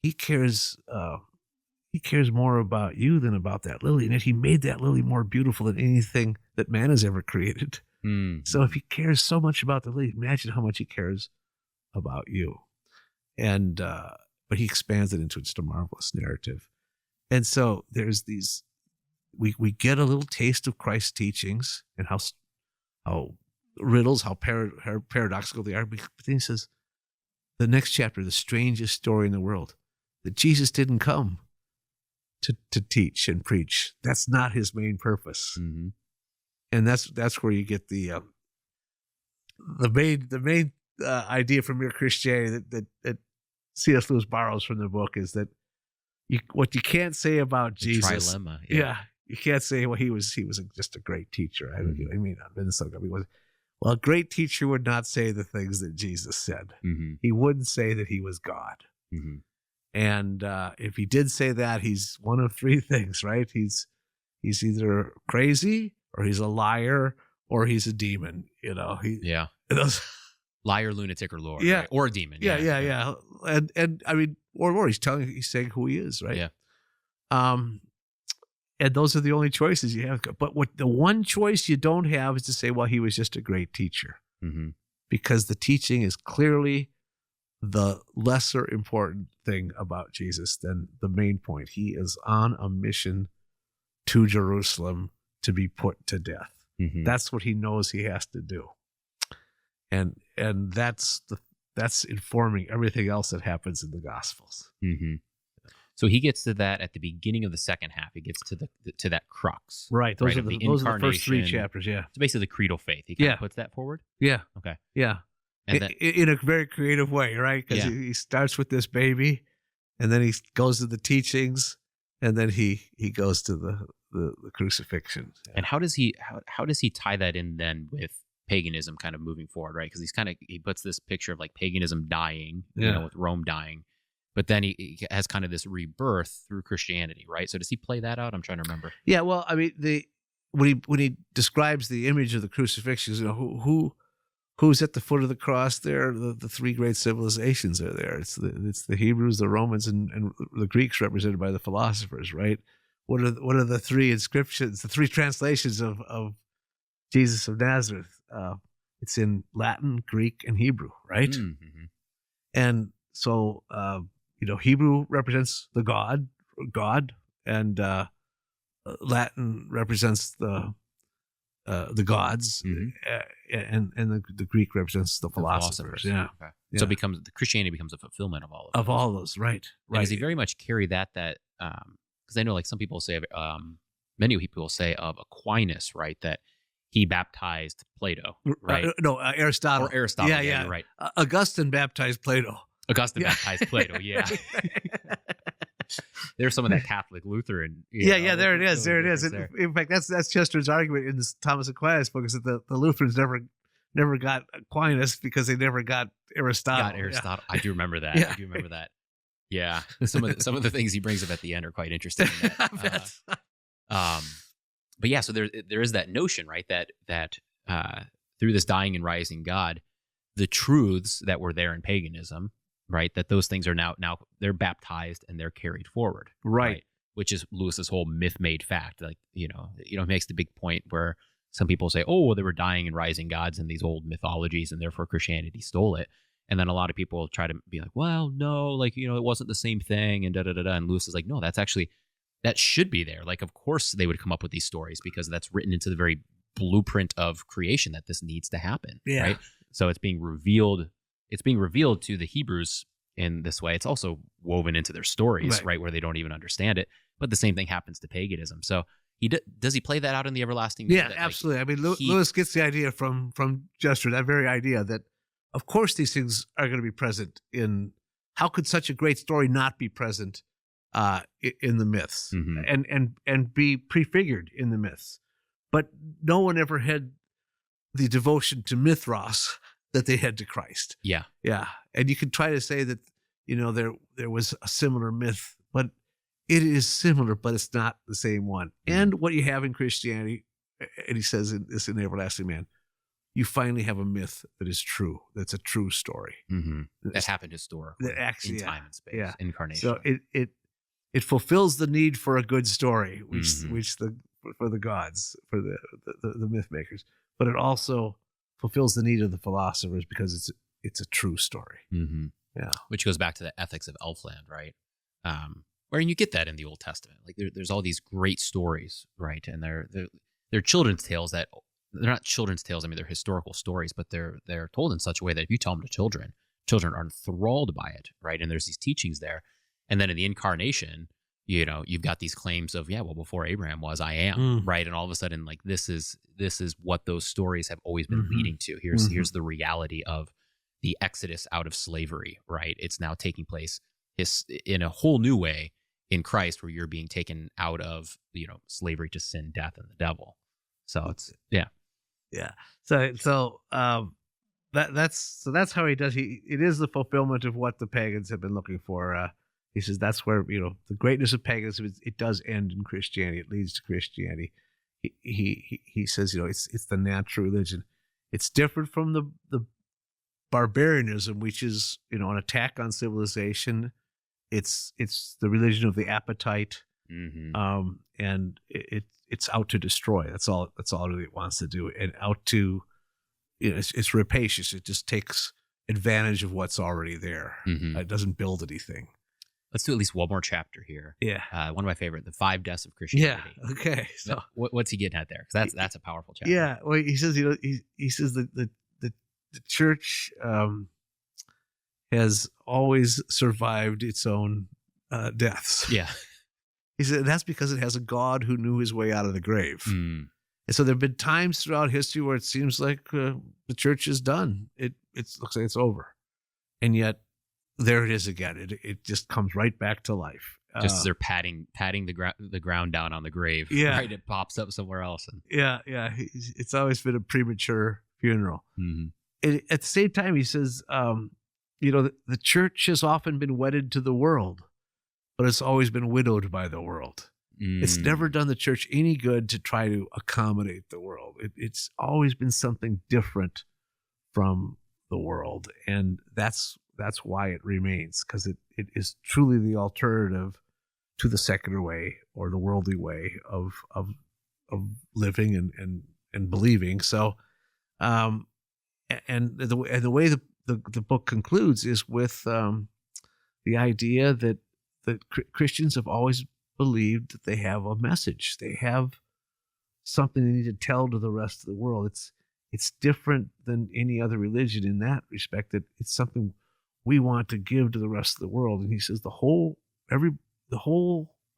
He cares more about you than about that lily, and yet He made that lily more beautiful than anything that man has ever created. Mm. So if He cares so much about the lily, imagine how much He cares about you. And but He expands it into just a marvelous narrative. And so there's these. We get a little taste of Christ's teachings and how riddles, how paradoxical they are. But then he says, the next chapter, the strangest story in the world, that Jesus didn't come to teach and preach. That's not His main purpose. Mm-hmm. And that's where you get the main idea from Mere Christianity that C.S. Lewis borrows from the book is that what you can't say about Jesus. Trilemma. Yeah. You can't say, well, he was just a great teacher. I mean, I've been so good. Well, a great teacher would not say the things that Jesus said. Mm-hmm. He wouldn't say that He was God. Mm-hmm. And if He did say that, he's one of 3 things, right? He's either crazy, or he's a liar, or he's a demon. Yeah. Liar, lunatic, or Lord. Yeah. Right? Or a demon. Yeah. And I mean, or he's saying who he is, right? Yeah. And those are the only choices you have. But the one choice you don't have is to say, well, he was just a great teacher. Mm-hmm. Because the teaching is clearly the lesser important thing about Jesus than the main point. He is on a mission to Jerusalem to be put to death. Mm-hmm. That's what He knows He has to do. And that's informing everything else that happens in the Gospels. Mm-hmm. So he gets to that at the beginning of the second half. He gets to that crux. Right. Those are the first 3 chapters. Yeah. It's basically the creedal faith. He kind of puts that forward. Yeah. Okay. Yeah. And in a very creative way, right? Because he starts with this baby, and then he goes to the teachings, and then he goes to the crucifixion. Yeah. And how does he tie that in then with paganism kind of moving forward, right? Because he puts this picture of like paganism dying, with Rome dying. But then he has kind of this rebirth through Christianity, right? So does he play that out? I'm trying to remember. Yeah, well, I mean, when he describes the image of the crucifixion, who's at the foot of the cross there? The 3 great civilizations are there. It's the Hebrews, the Romans, and the Greeks, represented by the philosophers, right? What are the 3 inscriptions, the 3 translations of Jesus of Nazareth? It's in Latin, Greek, and Hebrew, right? Mm-hmm. And so. Hebrew represents the God, and Latin represents the gods, mm-hmm. and the Greek represents the philosophers. Yeah. Okay. Yeah. So Christianity becomes a fulfillment of all of all those, right? Right. Does he very much carry that because I know like some people say, many people say of Aquinas, right, that he baptized Plato, right? Aristotle. Or Aristotle. Yeah, you're right. Augustine baptized Plato. Baptized Plato, yeah. There's some of that Catholic Lutheran. There it is. In fact, that's Chesterton's argument in this Thomas Aquinas book, is that the Lutherans never got Aquinas because they never got Aristotle. Yeah. I do remember that. Yeah. I do remember that. Yeah. Some of the things he brings up at the end are quite interesting. But yeah, so there is that notion, right, that through this dying and rising God, the truths that were there in paganism right? That those things are now they're baptized and they're carried forward, Right. Which is Lewis's whole myth made fact. Like, he makes the big point where some people say, oh, well, there were dying and rising gods in these old mythologies, and therefore Christianity stole it. And then a lot of people try to be like, well, no, like, it wasn't the same thing, and da-da-da-da. And Lewis is like, no, that should be there. Like, of course they would come up with these stories because that's written into the very blueprint of creation that this needs to happen. Yeah. Right. So it's being revealed to the Hebrews in this way. It's also woven into their stories, right, where they don't even understand it. But the same thing happens to paganism. So does he play that out in the everlasting? Yeah, that, absolutely. I mean, Lewis gets the idea from Chesterton, that very idea that, of course, these things are going to be present in. How could such a great story not be present in the myths and be prefigured in the myths? But no one ever had the devotion to mythros that they had to Christ. Yeah. Yeah. And you could try to say that, there was a similar myth, but it is similar, but it's not the same one. And what you have in Christianity, and he says in The Everlasting Man, you finally have a myth that is true. That's a true story. That happened historically, that actually, in time and space, incarnation. So it fulfills the need for a good story, which for the gods, for the myth makers, but it also fulfills the need of the philosophers because it's a true story. Yeah, which goes back to the ethics of Elfland, right? Where you get that in the Old Testament. Like there's all these great stories, right? And they're children's tales that they're not children's tales. I mean, they're historical stories, but they're told in such a way that if you tell them to children are enthralled by it, right? And there's these teachings there. And then in the incarnation, you've got these claims of, well, before Abraham was, I am, right? And all of a sudden, like this is what those stories have always been leading to. Here's the reality of the exodus out of slavery, right? It's now taking place in a whole new way in Christ, where you're being taken out of slavery to sin, death, and the devil. So it's yeah. So that's how he does. It is the fulfillment of what the pagans have been looking for. He says that's where the greatness of paganism it does end in Christianity. It leads to Christianity. He says it's the natural religion. It's different from the barbarianism, which is an attack on civilization. It's the religion of the appetite, and it's out to destroy. That's all really it wants to do, and out to it's rapacious. It just takes advantage of what's already there. It doesn't build anything. Let's do at least one more chapter here. Yeah, one of my favorite, the 5 deaths of Christianity. Yeah. Okay. So what's he getting at there? Because that's a powerful chapter. Yeah. Well, he says he says that the church has always survived its own deaths. Yeah. He said that's because it has a God who knew his way out of the grave. And so there have been times throughout history where it seems like the church is done. It looks like it's over. And yet there it is again. It just comes right back to life. Just as they're patting the ground down on the grave. Yeah. Right? It pops up somewhere else. Yeah. It's always been a premature funeral. And at the same time, he says, the church has often been wedded to the world, but it's always been widowed by the world. It's never done the church any good to try to accommodate the world. It's always been something different from the world, and that's why it remains, because it is truly the alternative to the secular way or the worldly way of living and believing. So, and the way the book concludes is with the idea that Christians have always believed that they have a message. They have something they need to tell to the rest of the world. It's different than any other religion in that respect, that it's something we want to give to the rest of the world. And he says the whole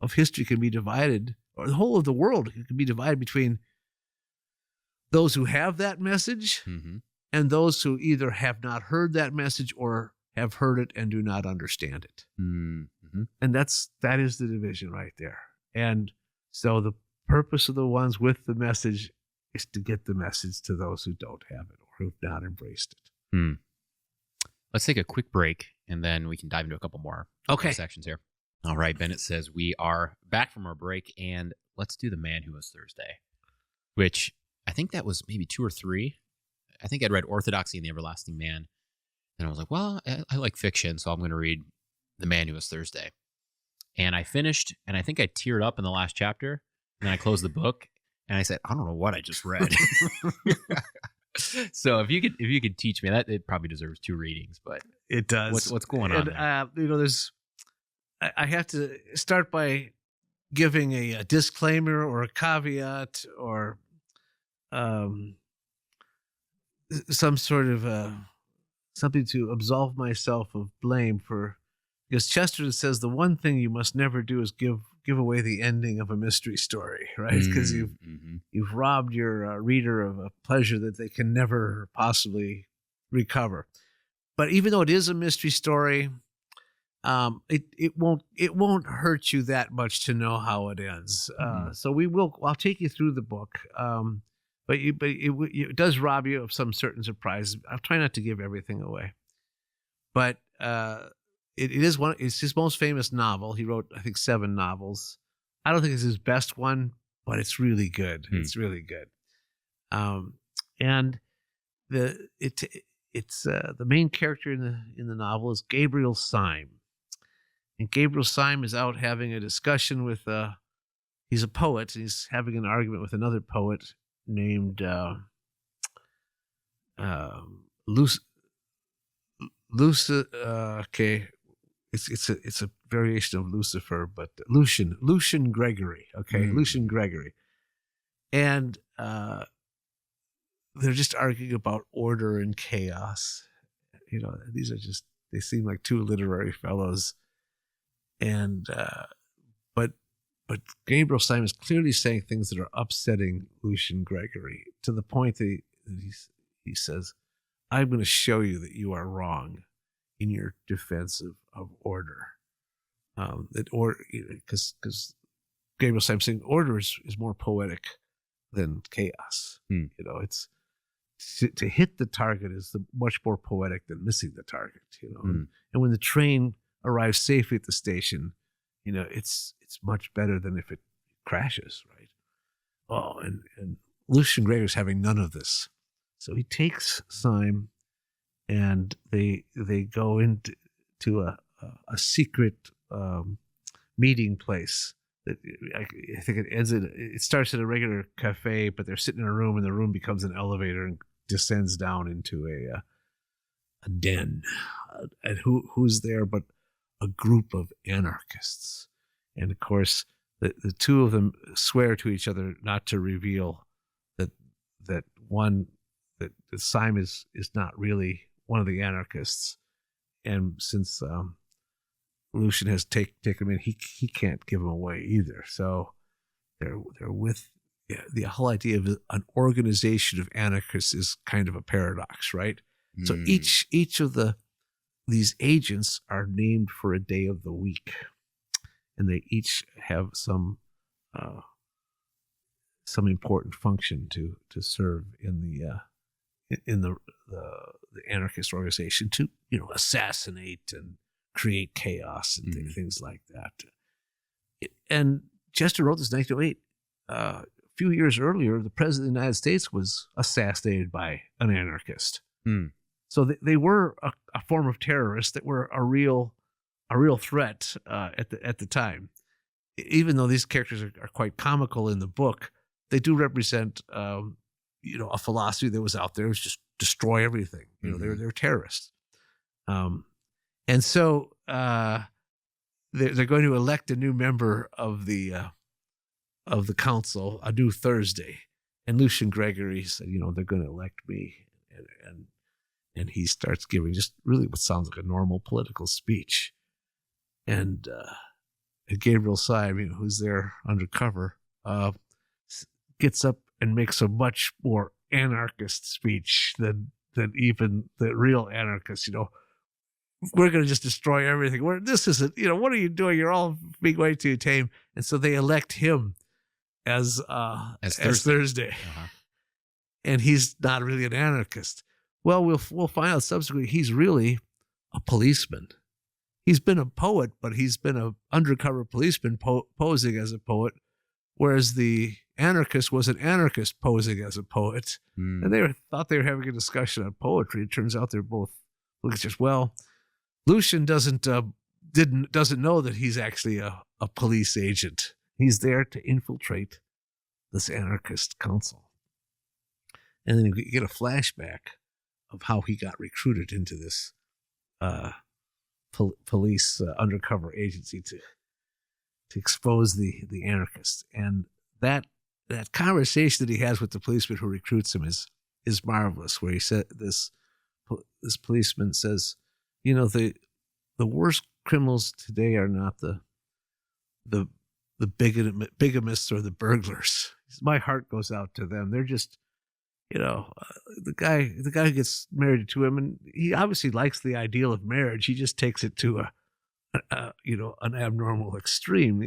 of history can be divided, or the whole of the world can be divided between those who have that message and those who either have not heard that message or have heard it and do not understand it. And that is the division right there. And so the purpose of the ones with the message is to get the message to those who don't have it or who have not embraced it. Let's take a quick break, and then we can dive into a couple more sections here. All right, Bennett says we are back from our break, and let's do The Man Who Was Thursday, which I think that was maybe 2 or 3. I think I'd read Orthodoxy and the Everlasting Man. And I was like, well, I like fiction, so I'm going to read The Man Who Was Thursday. And I finished, and I think I teared up in the last chapter. And then I closed the book, and I said, I don't know what I just read. So if you could teach me that, it probably deserves 2 readings. But it does. What's going on there? I have to start by giving a disclaimer or a caveat or some sort of something to absolve myself of blame for, because Chesterton says the one thing you must never do is give away the ending of a mystery story, right? Because you've robbed your reader of a pleasure that they can never possibly recover. But even though it is a mystery story, it won't hurt you that much to know how it ends. So I'll take you through the book. But it does rob you of some certain surprises. I'll try not to give everything away. But it's his most famous novel. He wrote, I think, 7 novels. I don't think it's his best one, but it's really good. It's really good. And the main character in the novel is Gabriel Syme. And Gabriel Syme is out having a discussion with he's a poet. He's having an argument with another poet named okay, it's a variation of Lucifer, but Lucian Gregory. Okay, Lucian Gregory, and they're just arguing about order and chaos. They seem like 2 literary fellows, and But Gabriel Syme is clearly saying things that are upsetting Lucian Gregory, to the point that he says, I'm going to show you that you are wrong in your defense of order. Because Gabriel Syme saying order is more poetic than chaos. It's to hit the target is much more poetic than missing the target. And when the train arrives safely at the station, it's much better than if it crashes, right? Oh, and Lucian Gregory's having none of this. So he takes Syme and they go into a secret meeting place. That I think it starts at a regular cafe, but they're sitting in a room, and the room becomes an elevator and descends down into a den. And who's there but a group of anarchists? And of course, the 2 of them swear to each other not to reveal that Syme is not really one of the anarchists. And since Lucian has taken him in, he can't give him away either. So they're with the whole idea of an organization of anarchists is kind of a paradox, right? So each of these agents are named for a day of the week, and they each have some important function to serve in the anarchist organization, to assassinate and create chaos and things like that. And Chester wrote this in 1908. A few years earlier, the president of the United States was assassinated by an anarchist. So they were a form of terrorists that were a real threat at the time. Even though these characters are quite comical in the book, they do represent a philosophy that was out there. It was just destroy everything. They're terrorists. And so they're going to elect a new member of the council, a new Thursday. And Lucian Gregory said, they're going to elect me. And he starts giving just really what sounds like a normal political speech. And Gabriel Syme, who's there undercover, gets up and makes a much more anarchist speech than even the real anarchists. We're going to just destroy everything. This isn't, what are you doing? You're all being way too tame. And so they elect him as Thursday. Uh-huh. And he's not really an anarchist. Well, we'll find out subsequently he's really a policeman. He's been a poet, but he's been an undercover policeman posing as a poet, whereas the anarchist was an anarchist posing as a poet. And they thought they were having a discussion on poetry. It turns out they're both Look, just well, Lucian doesn't know that he's actually a police agent. He's there to infiltrate this anarchist council. And then you get a flashback of how he got recruited into this police undercover agency to expose the anarchists. And that conversation that he has with the policeman who recruits him is marvelous. Where he said this policeman says, the worst criminals today are not the bigamists or the burglars. My heart goes out to them. They're just, the guy who gets married to him, and he obviously likes the ideal of marriage. He just takes it to an abnormal extreme.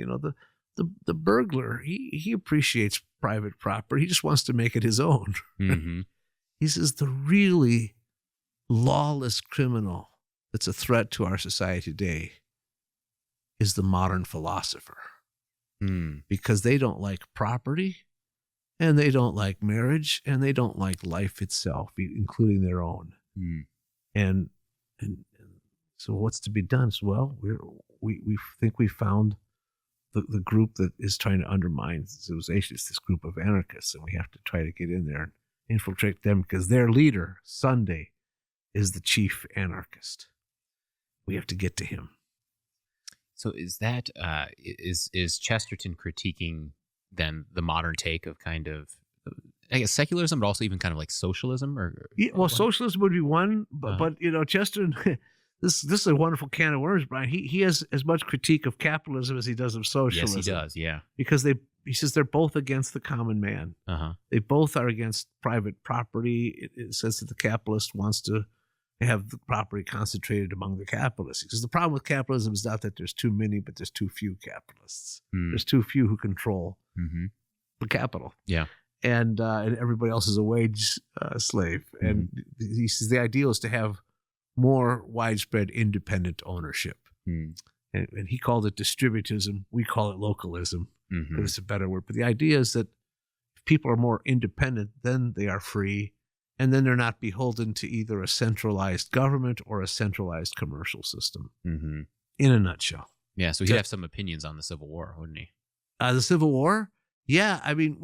The burglar, he appreciates private property. He just wants to make it his own. Mm-hmm. He says the really lawless criminal that's a threat to our society today is the modern philosopher. Because they don't like property, and they don't like marriage, and they don't like life itself, including their own. And so what's to be done? So, well, we think we found the group that is trying to undermine civilization. It's this group of anarchists, and we have to try to get in there and infiltrate them because their leader, Sunday, is the chief anarchist. We have to get to him. So is that is Chesterton critiquing then the modern take of kind of, I guess, secularism, but also even kind of like socialism? Socialism would be one, but Chesterton, this is a wonderful can of worms, Brian. He has as much critique of capitalism as he does of socialism. Yes, he does. Yeah, because he says they're both against the common man. They both are against private property. It says that the capitalist wants to have the property concentrated among the capitalists. Because the problem with capitalism is not that there's too many, but there's too few capitalists. There's too few who control the capital. Yeah. And everybody else is a wage slave. And he says the ideal is to have more widespread independent ownership. And he called it distributism. We call it localism, but it's a better word. But the idea is that if people are more independent, then they are free. And then they're not beholden to either a centralized government or a centralized commercial system. In a nutshell. Yeah, so he'd have some opinions on the Civil War, wouldn't he? The Civil War? Yeah, I mean,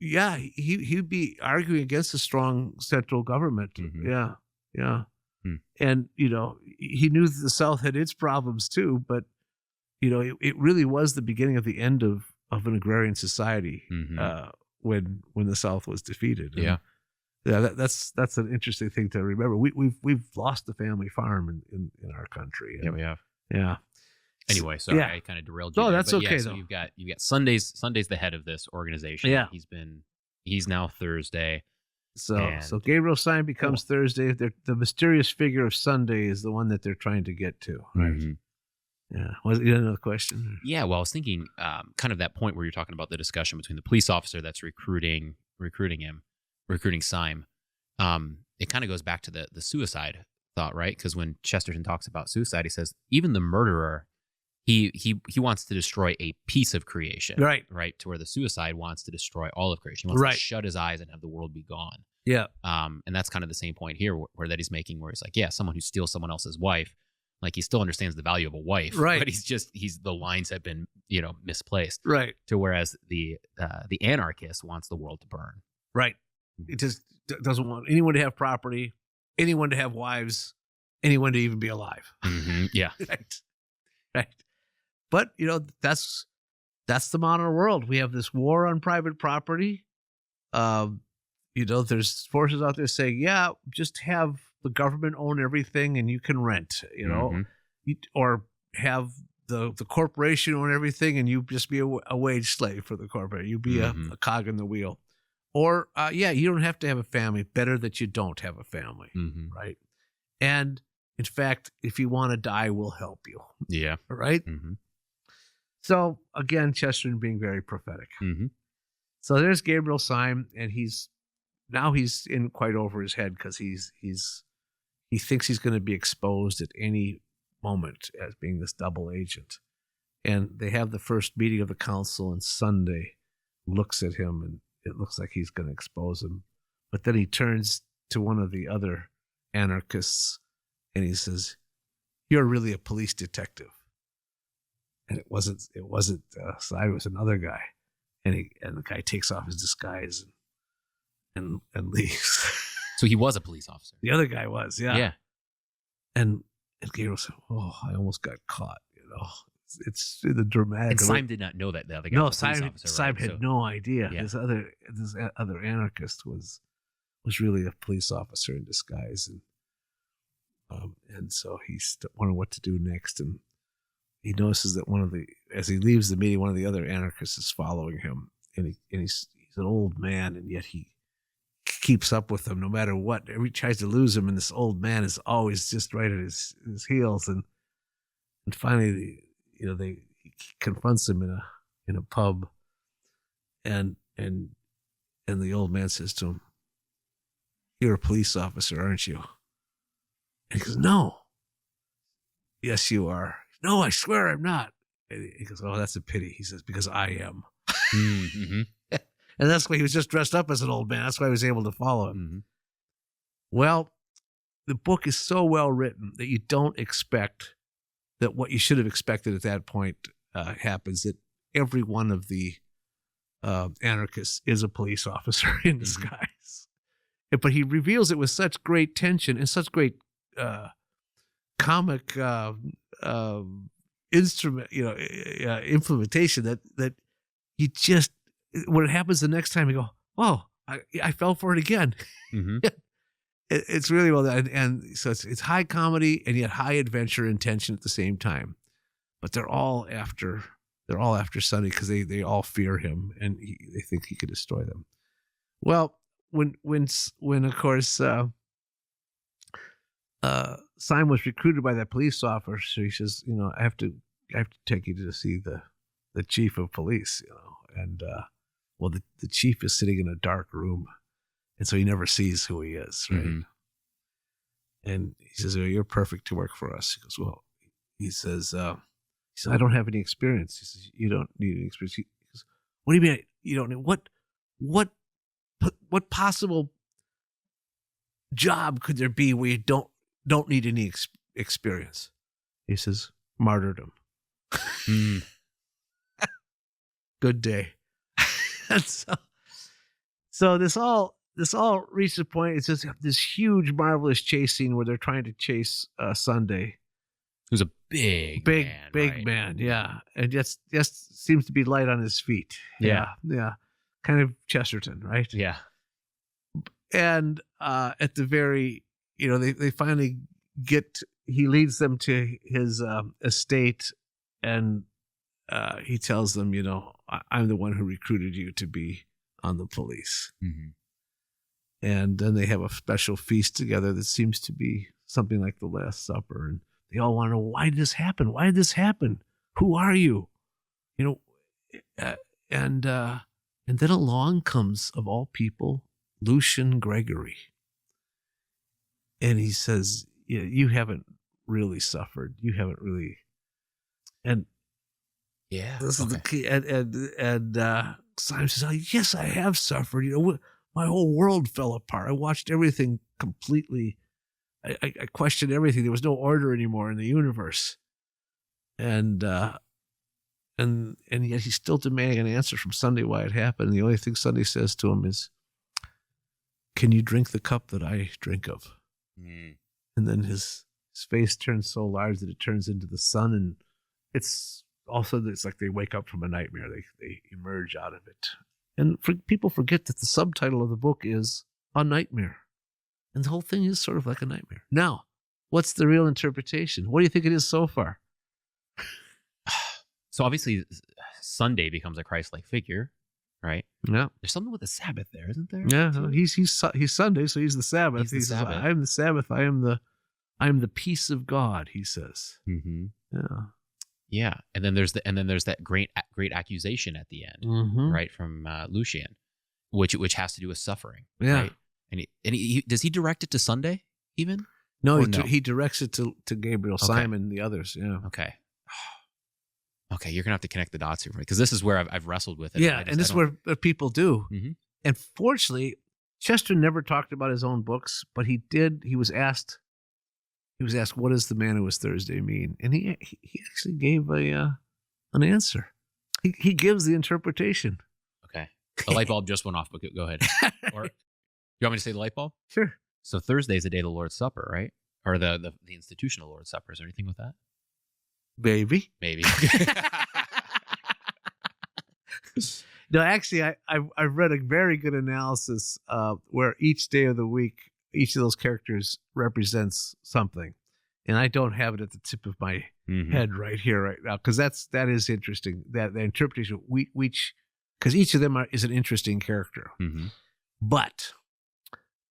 he'd be arguing against a strong central government. Yeah. And, he knew that the South had its problems too, but, it really was the beginning of the end of an agrarian society when the South was defeated. And, that's an interesting thing to remember. We've lost the family farm in our country. Yeah, we have. Yeah. Anyway, sorry, I kind of derailed you. No, that's okay. So you've got Sunday's the head of this organization. Yeah. He's now Thursday. So Gabriel Syme becomes Thursday. The mysterious figure of Sunday is the one that they're trying to get to. Right. Yeah. Was you had another question? Yeah. Well, I was thinking, kind of that point where you're talking about the discussion between the police officer that's recruiting Syme. It kind of goes back to the suicide thought, right? Because when Chesterton talks about suicide, he says even the murderer, he wants to destroy a piece of creation, right? To where the suicide wants to destroy all of creation. He wants to shut his eyes and have the world be gone. Yeah. And that's kind of the same point here, where that he's making, where he's like, yeah, someone who steals someone else's wife, like he still understands the value of a wife, right? But the lines have been misplaced, right? To whereas the anarchist wants the world to burn, right? It just doesn't want anyone to have property, anyone to have wives, anyone to even be alive. Yeah. Right. But, that's the modern world. We have this war on private property. There's forces out there saying, yeah, just have the government own everything and you can rent, or have the corporation own everything and you just be a wage slave for the corporation. You be a cog in the wheel. Or, you don't have to have a family. Better that you don't have a family, right? And, in fact, if you want to die, we'll help you. Yeah. Right? So, again, Chesterton being very prophetic. So there's Gabriel Syme, and he's in quite over his head because he thinks he's going to be exposed at any moment as being this double agent. And they have the first meeting of the council, and Sunday looks at him and it looks like he's going to expose him. But then he turns to one of the other anarchists and he says, "You're really a police detective." And it wasn't Sy, it was another guy. And the guy takes off his disguise and leaves. So he was a police officer. The other guy was, yeah. Yeah. And Gabriel said, "Oh, I almost got caught." It's the dramatic. And Syme did not know that the other guy was a police officer. Syme right? had no idea. Yeah. This other anarchist was really a police officer in disguise, and so he wondered what to do next. And he notices that as he leaves the meeting, one of the other anarchists is following him, and he's an old man, and yet he keeps up with him no matter what. He tries to lose him, and this old man is always just right at his heels. And finally, he confronts him in a pub, and the old man says to him, "You're a police officer, aren't you?" And he goes, "No." "Yes, you are." "No, I swear I'm not." And he goes, "Oh, that's a pity." He says, "Because I am." Mm-hmm. And that's why he was just dressed up as an old man. That's why he was able to follow him. Mm-hmm. Well, the book is so well written that you don't expect that what you should have expected at that point happens, that every one of the anarchists is a police officer in disguise. But he reveals it with such great tension and such great comic implementation that you just, when it happens the next time, you go, "Oh, I fell for it again." Mm-hmm. It's really well done, and so it's high comedy and yet high adventure and tension at the same time. But they're all after Sonny because they all fear him and they think he could destroy them. Well, when of course Syme was recruited by that police officer, he says, I have to take you to see the chief of police, and the chief is sitting in a dark room, and so he never sees who he is, right? Mm-hmm. And he says, "Well, you're perfect to work for us." He goes, "Well," he says, "I don't have any experience." He says, "You don't need any experience." He goes, "What do you mean you don't need what possible job could there be where you don't need any experience?" He says, "Martyrdom." Mm. Good day. And so this all reached a point. It's just this huge, marvelous chase scene where they're trying to chase Sunday. Who's a big man, man, yeah, and just seems to be light on his feet. Yeah. Kind of Chesterton, right? Yeah. And at the very, they finally he leads them to his estate, and he tells them, "I'm the one who recruited you to be on the police." Mm-hmm. And then they have a special feast together that seems to be something like the Last Supper, and they all want to know, why did this happen? Why did this happen? Who are you? And then along comes, of all people, Lucian Gregory. And he says, "You haven't really suffered. You haven't really." And yeah, this is the key. And Syme says, "Oh, yes, I have suffered. My whole world fell apart. I watched everything completely. I questioned everything. There was no order anymore in the universe." And yet he's still demanding an answer from Sunday why it happened. And the only thing Sunday says to him is, "Can you drink the cup that I drink of?" Mm. And then his face turns so large that it turns into the sun, and it's like they wake up from a nightmare. They emerge out of it. And people forget that the subtitle of the book is A Nightmare. And the whole thing is sort of like a nightmare. Now, what's the real interpretation? What do you think it is so far? So obviously Sunday becomes a Christ-like figure, right? Yeah. There's something with the Sabbath there, isn't there? Yeah, he's Sunday, so he's the Sabbath. He's the Sabbath. "I am the Sabbath. I am the peace of God," he says. Mm-hmm. Yeah. Yeah, and then there's that great accusation at the end, Mm-hmm. right, from Lucian, which has to do with suffering. Yeah. Right? And he does he direct it to Sunday even? No, Or he directs it to Gabriel, Okay. Syme, and the others. Yeah. Okay. Okay, you're gonna have to connect the dots here, because this is where I've wrestled with it. Yeah, and this is where people do. Mhm. And fortunately, Chesterton never talked about his own books, but he did. He was asked he was asked, what does the man who was Thursday mean? And he actually gave an answer. He gives the interpretation. Okay. The light bulb just went off, but go ahead. Or you want me to say the light bulb? Sure. So Thursday is the day of the Lord's Supper, right? Or the institutional Lord's Supper. Is there anything with that? Maybe. No, actually, I've read a very good analysis where each day of the week, each of those characters represents something, and I don't have it at the tip of my head right here, right now, because that is interesting. That the interpretation, because each of them is an interesting character, but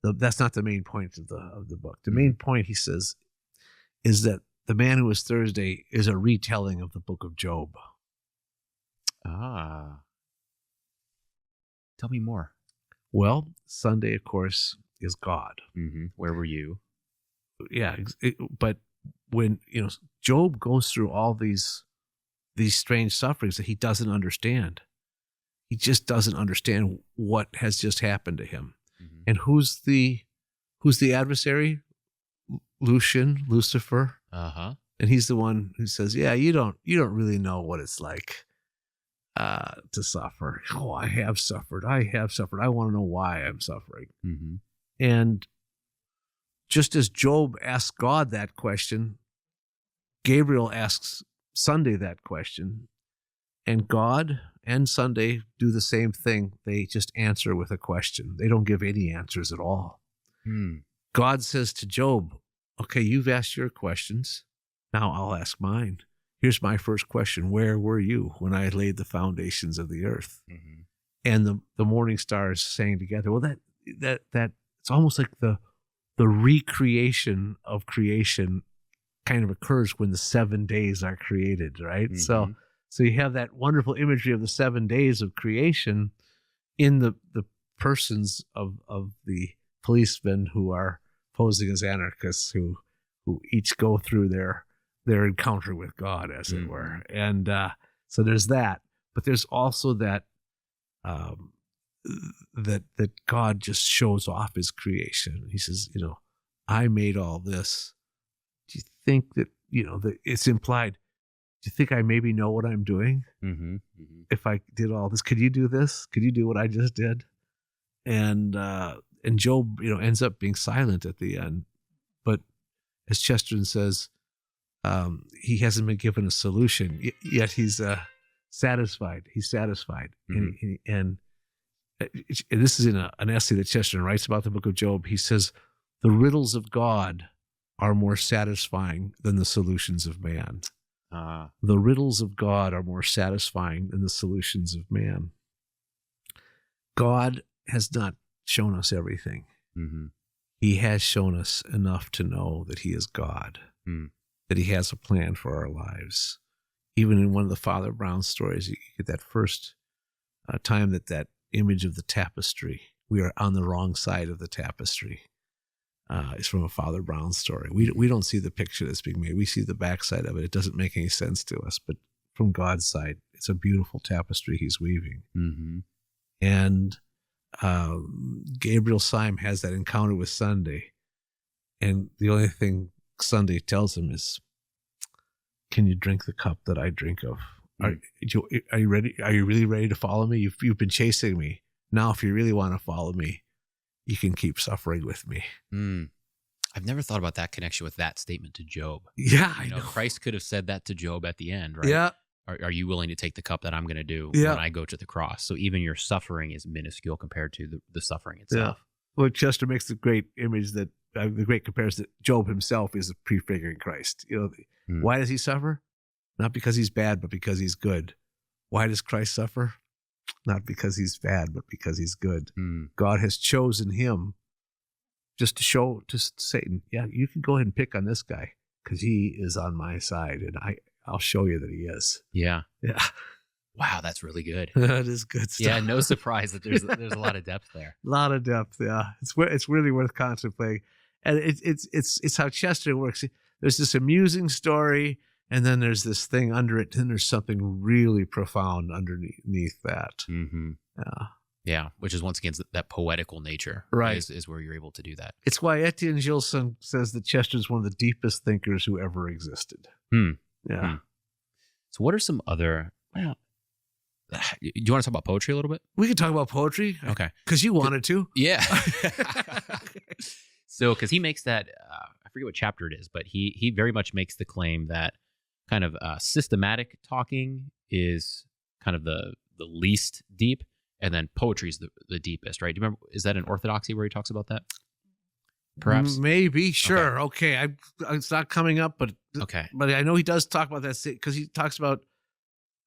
that's not the main point of the book. The main point, he says, is that the man who was Thursday is a retelling of the book of Job. Ah. Tell me more. Well, Sunday, of course, is God. Where were you? Yeah, but when Job goes through all these strange sufferings that he doesn't understand, he just doesn't understand what has just happened to him. And who's the adversary? Lucifer. And he's the one who says, "Yeah, you don't really know what it's like to suffer. Oh, I have suffered. I want to know why I'm suffering." And just as Job asked God that question, Gabriel asks Sunday that question, and God and Sunday do the same thing. They just answer with a question. They don't give any answers at all. God says to Job, "Okay, you've asked your questions. Now I'll ask mine. Here's my first question. Where were you when I laid the foundations of the earth?" And the morning stars sang together. Well, that it's almost like the recreation of creation kind of occurs when the 7 days are created, right? So you have that wonderful imagery of the 7 days of creation in the persons of the policemen who are posing as anarchists, who each go through their encounter with God, as it were. And so there's that, but there's also that that God just shows off his creation. He says, I made all this. Do you think that that it's implied? Do you think I maybe know what I'm doing? If I did all this, could you do this? Could you do what I just did? And Job, ends up being silent at the end. But as Chesterton says, he hasn't been given a solution yet. He's satisfied. He's satisfied. And this is in an essay that Chesterton writes about the book of Job. He says, the riddles of God are more satisfying than the solutions of man. The riddles of God are more satisfying than the solutions of man. God has not shown us everything. He has shown us enough to know that he is God, that he has a plan for our lives. Even in one of the Father Brown stories, you get that first time that image of the tapestry. We are on the wrong side of the tapestry. It's from a Father Brown story. We don't see the picture that's being made. We see the backside of it. It doesn't make any sense to us. But from God's side, it's a beautiful tapestry he's weaving. And Gabriel Syme has that encounter with Sunday. And the only thing Sunday tells him is, can you drink the cup that I drink of? Are you ready? Are you really ready to follow me? You've been chasing me. Now, if you really want to follow me, you can keep suffering with me. I've never thought about that connection with that statement to Job. Yeah, I know. Christ could have said that to Job at the end, right? Yeah. Are you willing to take the cup that I'm going to do when I go to the cross? So even your suffering is minuscule compared to the suffering itself. Yeah. Well, Chester makes the great image that the great comparison that Job himself is prefiguring Christ. Why does he suffer? Not because he's bad, but because he's good. Why does Christ suffer? Not because he's bad, but because he's good. God has chosen him just to show to Satan, yeah, you can go ahead and pick on this guy because he is on my side, and I'll show you that he is. Yeah. Yeah. Wow, that's really good. That is good stuff. Yeah, no surprise that there's a lot of depth there. A lot of depth, yeah. It's really worth contemplating. And it's how Chester works. There's this amusing story, and then there's this thing under it, and there's something really profound underneath that. Mm-hmm. Yeah. Yeah, which is once again that poetical nature, Right. Is where you're able to do that. It's why Etienne Gilson says that Chesterton's one of the deepest thinkers who ever existed. Hmm. Yeah. So what are some other? Well, do you want to talk about poetry a little bit? We could talk about poetry. Okay. Because you wanted to. Yeah. So, because he makes that, I forget what chapter it is, but he very much makes the claim that kind of systematic talking is kind of the least deep, and then poetry is the deepest, right? Do you remember? Is that in Orthodoxy where he talks about that? Perhaps. Maybe. Sure. Okay. It's not coming up, but Okay. But I know he does talk about that because he talks about,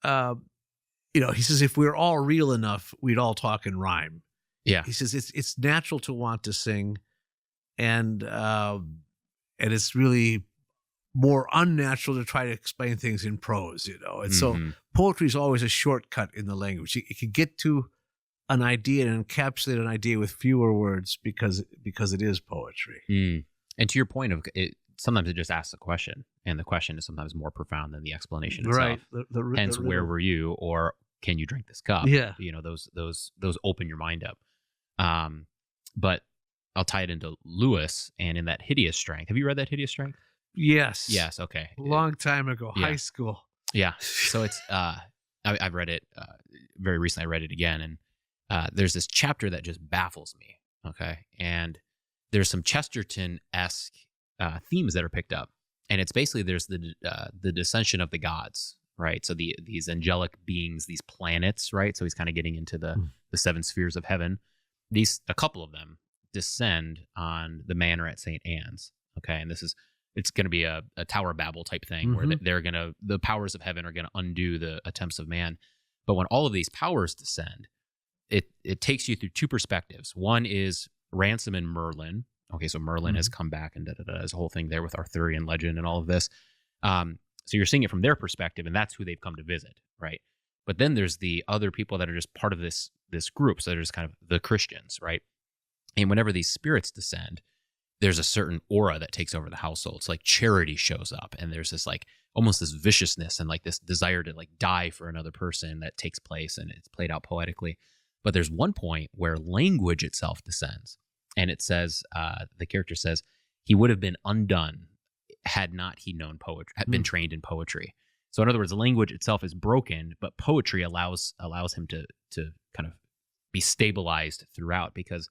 he says if we were all real enough, we'd all talk in rhyme. Yeah. He says it's natural to want to sing, and it's really more unnatural to try to explain things in prose, And so poetry is always a shortcut in the language. It can get to an idea and encapsulate an idea with fewer words because it is poetry. And to your point of it, sometimes it just asks a question, and the question is sometimes more profound than the explanation itself. Right. Hence, where were you, or can you drink this cup? Yeah. Those open your mind up. But I'll tie it into Lewis and in that Hideous Strength. Have you read that Hideous Strength? Yes. Yes. Okay. Long time ago, high school. Yeah. So it's I've read it very recently. I read it again, and there's this chapter that just baffles me. Okay, and there's some Chesterton-esque themes that are picked up, and it's basically there's the descension of the gods, right? So these angelic beings, these planets, right? So he's kind of getting into the seven spheres of heaven. A couple of them descend on the manor at St. Anne's. Okay, and it's going to be a Tower of Babel type thing where the powers of heaven are going to undo the attempts of man. But when all of these powers descend, it takes you through two perspectives. One is Ransom and Merlin. Okay, so Merlin has come back and there's a whole thing there with Arthurian legend and all of this. So you're seeing it from their perspective, and that's who they've come to visit, right? But then there's the other people that are just part of this group. So there's kind of the Christians, right? And whenever these spirits descend, there's a certain aura that takes over the household. It's like charity shows up, and there's this like almost this viciousness and like this desire to like die for another person that takes place, and it's played out poetically. But there's one point where language itself descends, and it says, the character says, he would have been undone had not he known poetry, had been trained in poetry. So in other words, the language itself is broken, but poetry allows him to kind of be stabilized throughout, because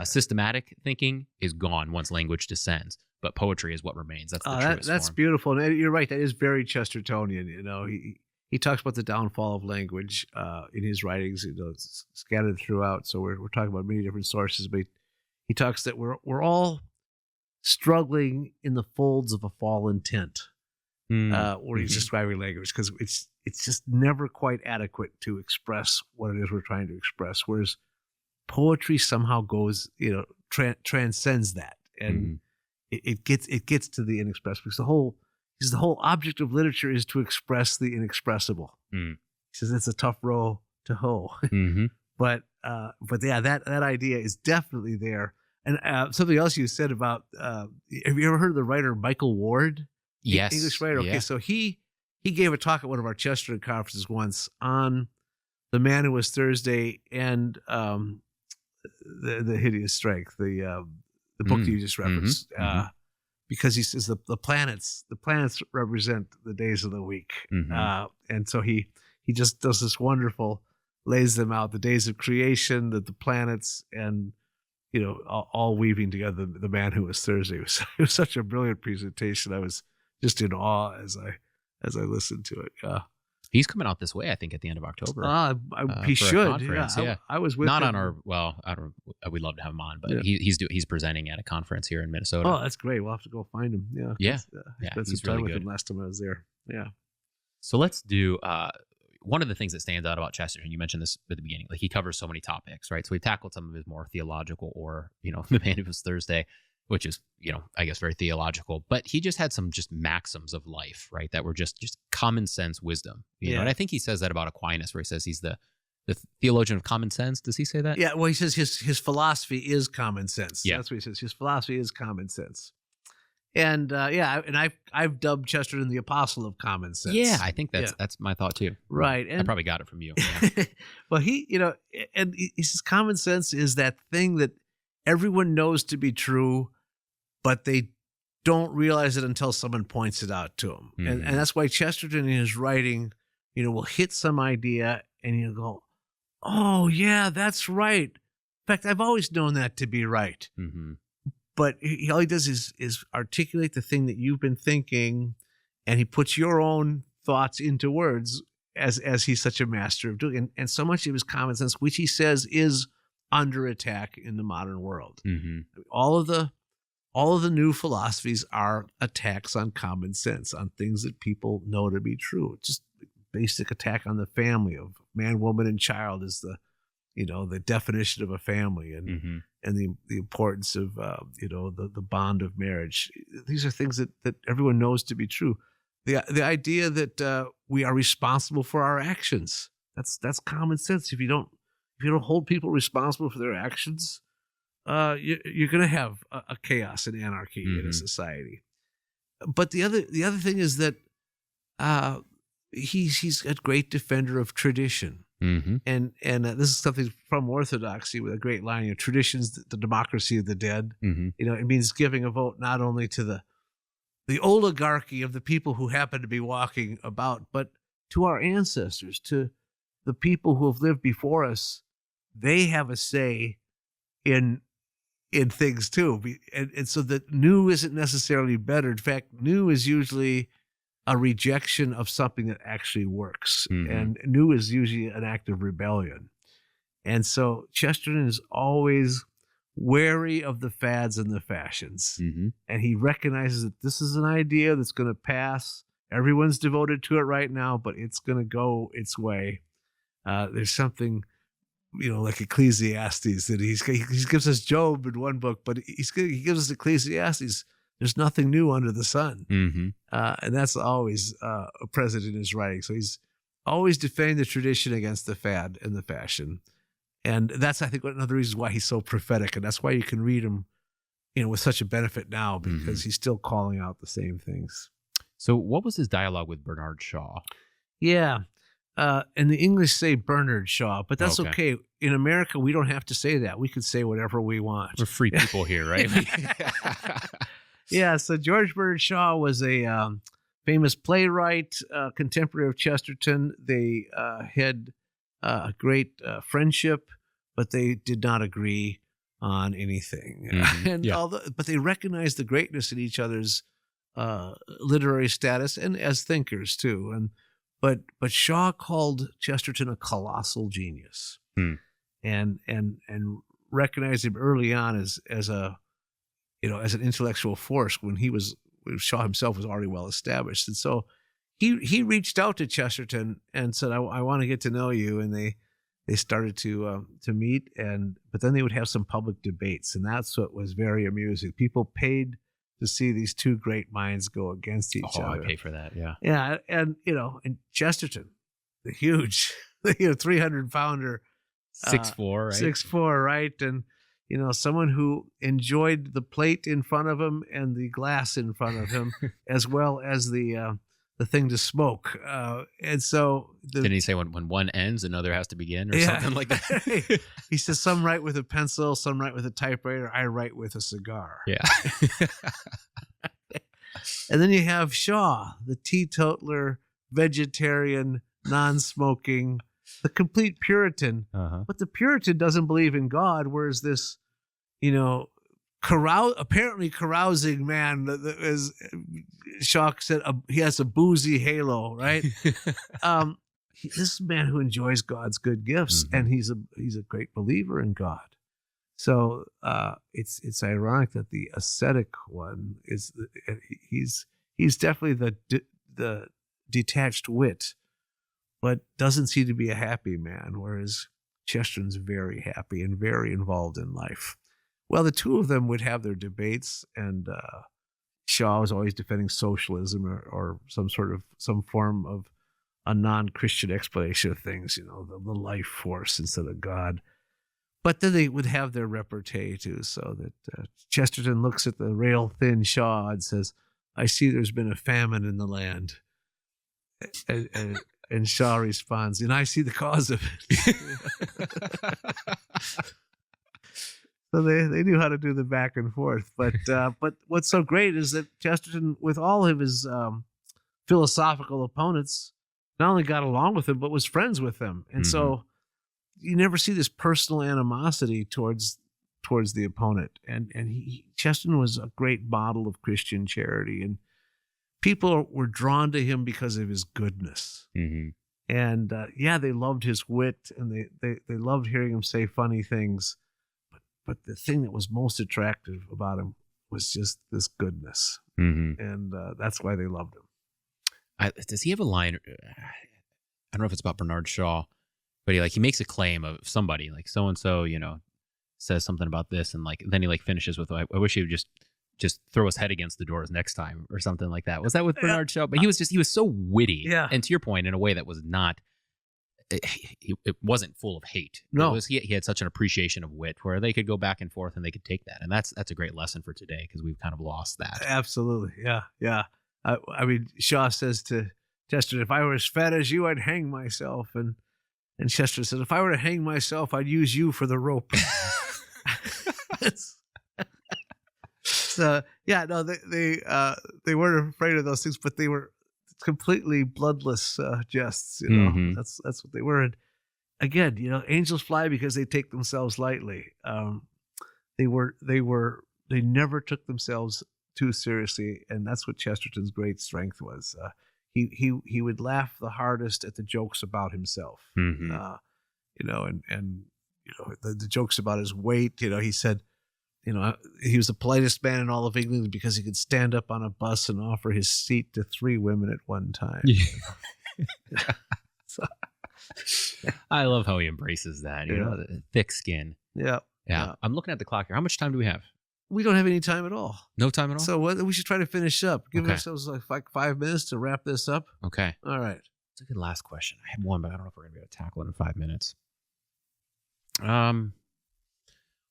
systematic thinking is gone once language descends, but poetry is what remains. That's the truest that's form. Beautiful. And you're right. That is very Chestertonian. He talks about the downfall of language in his writings. It's scattered throughout. So we're talking about many different sources, but he talks that we're all struggling in the folds of a fallen tent, where he's describing language, because it's just never quite adequate to express what it is we're trying to express. Whereas poetry somehow goes, transcends that, and it gets to the inexpressible. Because the whole object of literature is to express the inexpressible. He says it's a tough row to hoe, but yeah, that idea is definitely there. And something else you said about, have you ever heard of the writer Michael Ward? Yes, English writer. Yeah. Okay, so he gave a talk at one of our Chesterton conferences once on The Man Who Was Thursday and the Hideous Strength, the book you just referenced. Because he says the planets represent the days of the week, and so he just does this wonderful, lays them out, the days of creation, the planets, and all weaving together. The Man Who Was Thursday. It was such a brilliant presentation. I was just in awe as I listened to it. He's coming out this way, I think, at the end of October. He should. Yeah. I was with not him. on our. Well, I don't. We'd love to have him on, but he's presenting at a conference here in Minnesota. Oh, that's great. We'll have to go find him. Yeah. I spent some time with him last time I was there. Yeah. So let's do one of the things that stands out about Chesterton. You mentioned this at the beginning. Like, he covers so many topics, right? So we tackled some of his more theological, or The Man Who Was Thursday, which is, I guess very theological, but he just had some just maxims of life, right? That were just common sense wisdom, know? And I think he says that about Aquinas, where he says he's the theologian of common sense. Does he say that? Yeah. Well, he says his philosophy is common sense. Yeah. That's what he says. His philosophy is common sense. And I've dubbed Chesterton the apostle of common sense. Yeah, I think that's my thought too. Right. I And probably got it from you. Yeah. well, he says common sense is that thing that everyone knows to be true, but they don't realize it until someone points it out to them. Mhm. And that's why Chesterton in his writing, will hit some idea and you go, oh yeah, that's right. In fact, I've always known that to be right. Mm-hmm. But all he does is articulate the thing that you've been thinking, and he puts your own thoughts into words as he's such a master of doing. And so much of his common sense, which he says is under attack in the modern world. Mm-hmm. All of the new philosophies are attacks on common sense, on things that people know to be true. Just basic attack on the family of man, woman, and child is the definition of a family, and Mm-hmm. and the importance of the bond of marriage. These are things that everyone knows to be true. The idea that we are responsible for our actions, that's common sense. If you don't hold people responsible for their actions, you're going to have a chaos and anarchy in Mm-hmm. a society. But the other thing is that he's a great defender of tradition. Mm-hmm. And this is something from orthodoxy with a great line, tradition's the democracy of the dead. Mm-hmm. It means giving a vote not only to the oligarchy of the people who happen to be walking about, but to our ancestors, to the people who have lived before us. They have a say in things too. And so that new isn't necessarily better. In fact, new is usually a rejection of something that actually works. Mm-hmm. And new is usually an act of rebellion. And so Chesterton is always wary of the fads and the fashions. Mm-hmm. And he recognizes that this is an idea that's going to pass. Everyone's devoted to it right now, but it's going to go its way. There's something, like Ecclesiastes, that he gives us Job in one book, but he gives us Ecclesiastes. There's nothing new under the sun. Mm-hmm. And that's always present in his writing. So he's always defending the tradition against the fad and the fashion. And that's, I think, one of the reasons why he's so prophetic. And that's why you can read him, with such a benefit now, because Mm-hmm. he's still calling out the same things. So what was his dialogue with Bernard Shaw? Yeah. And the English say Bernard Shaw, but that's okay. In America, we don't have to say that. We can say whatever we want. We're free people here, right? Yeah, so George Bernard Shaw was a famous playwright, contemporary of Chesterton. They had a great friendship, but they did not agree on anything. Mm-hmm. And Yeah. but they recognized the greatness in each other's literary status and as thinkers too. And but Shaw called Chesterton a colossal genius, and recognized him early on as an intellectual force when Shaw himself was already well established. And so he reached out to Chesterton and said, I want to get to know you. And they started to meet, but then they would have some public debates. And that's what was very amusing. People paid to see these two great minds go against each other. I pay for that. Yeah. Yeah. And Chesterton, the huge, 300-pounder, 6'4", right? 6'4", right? And, someone who enjoyed the plate in front of him and the glass in front of him, as well as the thing to smoke. And so... Didn't he say when one ends, another has to begin or something like that? He says, some write with a pencil, some write with a typewriter, I write with a cigar. Yeah. And then you have Shaw, the teetotaler, vegetarian, non-smoking, the complete Puritan. Uh-huh. But the Puritan doesn't believe in God, whereas this, apparently carousing man, as Shaw said, he has a boozy halo, right? This is a man who enjoys God's good gifts, Mm-hmm. and he's a great believer in God. So it's ironic that the ascetic one he's definitely the detached wit, but doesn't seem to be a happy man, whereas Chesterton's very happy and very involved in life. Well, the two of them would have their debates, and Shaw was always defending socialism or some form of a non-Christian explanation of things, the life force instead of God. But then they would have their repartee too, so that Chesterton looks at the rail-thin Shaw and says, "I see there's been a famine in the land." And Shaw responds, "And I see the cause of it." So they knew how to do the back and forth. But what's so great is that Chesterton, with all of his philosophical opponents, not only got along with them, but was friends with them. And so you never see this personal animosity towards the opponent. And Chesterton was a great model of Christian charity. And people were drawn to him because of his goodness. And they loved his wit, and they loved hearing him say funny things. But the thing that was most attractive about him was just this goodness. And that's why they loved him. Does he have a line? I don't know if it's about Bernard Shaw, but he makes a claim of somebody, like so-and-so, says something about this, and then he finishes with, I wish he would just throw his head against the doors next time, or something like that. Was that with Bernard Shaw? But he was so witty. Yeah. And to your point, in a way that was not, it wasn't full of hate. No. He had such an appreciation of wit where they could go back and forth and they could take that. And that's a great lesson for today, because we've kind of lost that. Absolutely. Yeah. Yeah. I mean, Shaw says to Chesterton, "If I were as fat as you, I'd hang myself." And Chesterton says, "If I were to hang myself, I'd use you for the rope." So yeah, no, they weren't afraid of those things, but they were completely bloodless jests. That's what they were. And again, angels fly because they take themselves lightly. They never took themselves too seriously, and that's what Chesterton's great strength was. He would laugh the hardest at the jokes about himself. The jokes about his weight. He said, he was the politest man in all of England because he could stand up on a bus and offer his seat to 3 women at one time. So, I love how he embraces that, the thick skin. Yeah. I'm looking at the clock here. How much time do we have? We don't have any time at all. No time at all? So we should try to finish up. Give ourselves like 5 minutes to wrap this up. Okay. All right. It's a good last question. I had one, but I don't know if we're going to be able to tackle it in 5 minutes.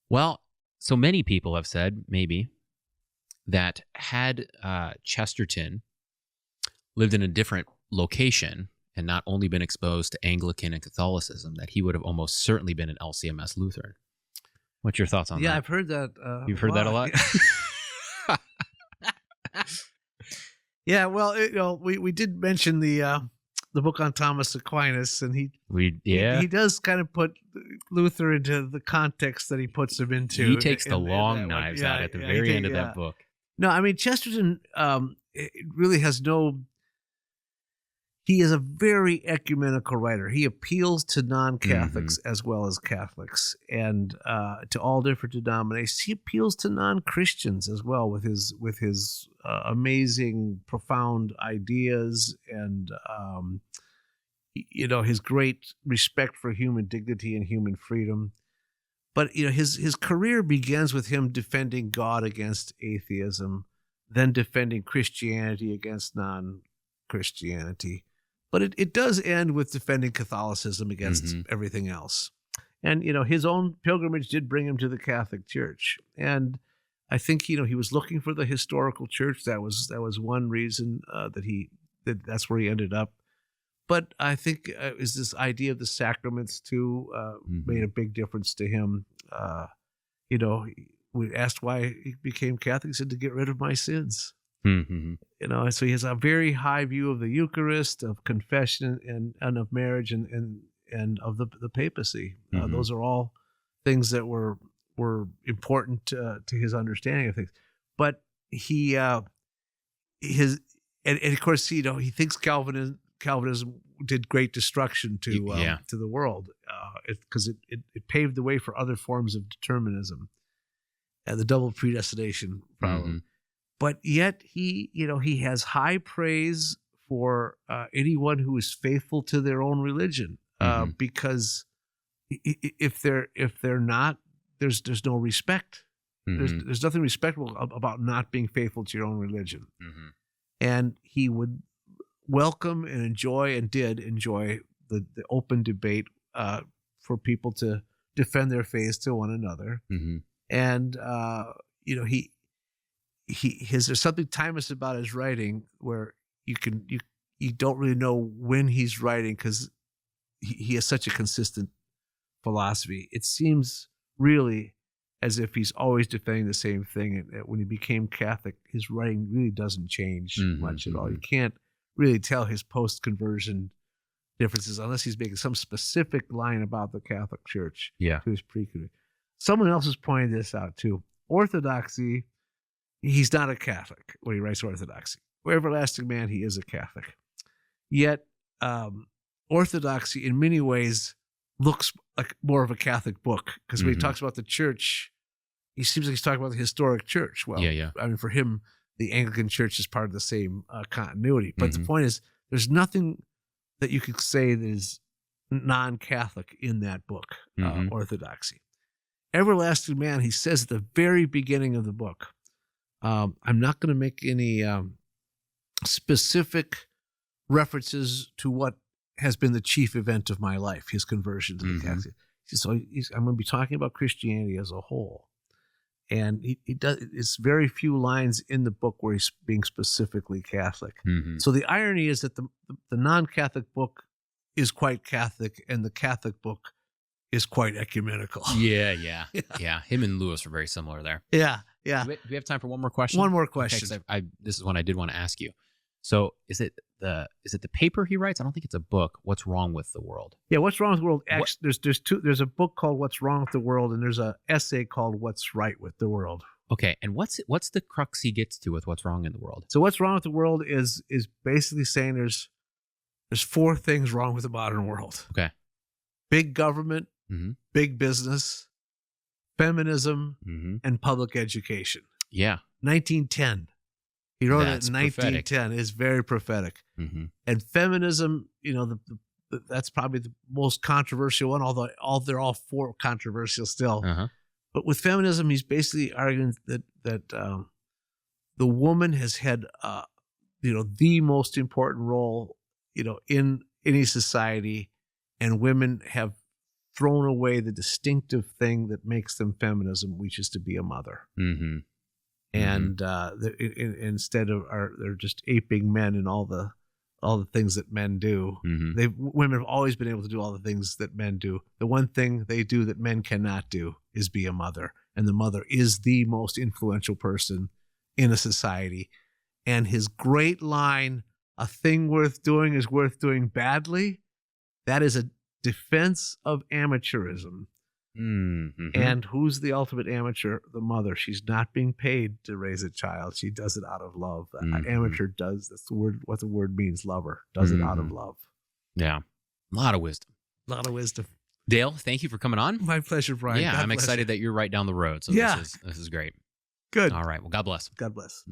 Well, so many people have said, maybe, that had Chesterton lived in a different location and not only been exposed to Anglican and Catholicism, that he would have almost certainly been an LCMS Lutheran. What's your thoughts on that? Yeah, I've heard that. You've heard that a lot? Yeah, well, we did mention the book on Thomas Aquinas, and he does kind of put Luther into the context that he puts him into. He takes the long knives out at the very end of that book. No, I mean, Chesterton really has he is a very ecumenical writer. He appeals to non-Catholics as well as Catholics, and to all different denominations. He appeals to non-Christians as well with his amazing, profound ideas, and his great respect for human dignity and human freedom. But his career begins with him defending God against atheism, then defending Christianity against non-Christianity. But it does end with defending Catholicism against everything else. And, you know, his own pilgrimage did bring him to the Catholic Church. And I think, you know, he was looking for the historical church. That was one reason that's where he ended up. But I think is this idea of the sacraments too made a big difference to him. You know, we asked why he became Catholic. He said, to get rid of my sins. Mm-hmm. You know, so he has a very high view of the Eucharist, of confession, and of marriage, and of the papacy. Mm-hmm. Those are all things that were important to his understanding of things. But he and of course, you know, he thinks Calvinism did great destruction to the world because it paved the way for other forms of determinism and the double predestination problem. Mm-hmm. But yet he has high praise for anyone who is faithful to their own religion, because if they're not, there's no respect. Mm-hmm. There's nothing respectable about not being faithful to your own religion. Mm-hmm. And he would welcome and enjoy, and did enjoy, the open debate for people to defend their faiths to one another. Mm-hmm. And, there's something timeless about his writing where you don't really know when he's writing because he has such a consistent philosophy. It seems really as if he's always defending the same thing. And when he became Catholic, his writing really doesn't change much at all. You can't really tell his post-conversion differences unless he's making some specific line about the Catholic Church to his pre-conversion. Someone else has pointed this out too. Orthodoxy, he's not a Catholic when he writes Orthodoxy. Everlasting Man, he is a Catholic. Yet, Orthodoxy in many ways looks like more of a Catholic book because when he talks about the church, he seems like he's talking about the historic church. Well, I mean, for him, the Anglican Church is part of the same continuity. But the point is, there's nothing that you could say that is non-Catholic in that book, Orthodoxy. Everlasting Man, he says at the very beginning of the book, I'm not going to make any specific references to what has been the chief event of my life, his conversion to the Catholic. So I'm going to be talking about Christianity as a whole. And he does. It's very few lines in the book where he's being specifically Catholic. So the irony is that the non-Catholic book is quite Catholic, and the Catholic book is quite ecumenical. Yeah. Him and Lewis are very similar there. Yeah. Do we have time for one more question? One more question. Okay, this is one I did want to ask you. So is it the paper he writes? I don't think it's a book. What's Wrong with the World? Yeah, What's Wrong with the World? Actually, there's a book called What's Wrong with the World, and there's an essay called What's Right with the World. Okay, and what's the crux he gets to with what's wrong in the world? So what's wrong with the world is basically saying there's 4 things wrong with the modern world. Okay. Big government, big business, feminism, and public education. Yeah. 1910. He wrote That's it in 1910. prophetic. It's very prophetic. And feminism, that's probably the most controversial one, although they're all 4 controversial still. But with feminism, he's basically arguing that the woman has had the most important role in any society, and women have thrown away the distinctive thing that makes them feminism, which is to be a mother. And instead of they're just aping men in all the things that men do. Women have always been able to do all the things that men do. The one thing they do that men cannot do is be a mother, and the mother is the most influential person in a society. And his great line, "A thing worth doing is worth doing badly," that is a defense of amateurism. And who's the ultimate amateur? The mother. She's not being paid to raise a child. She does it out of love. Amateur does. That's the word. What the word means. Lover does it out of love. Yeah, a lot of wisdom. Dale, thank you for coming on. My pleasure, Brian. Yeah, I'm excited that you're right down the road. So this is great. Good. All right. Well, God bless. God bless.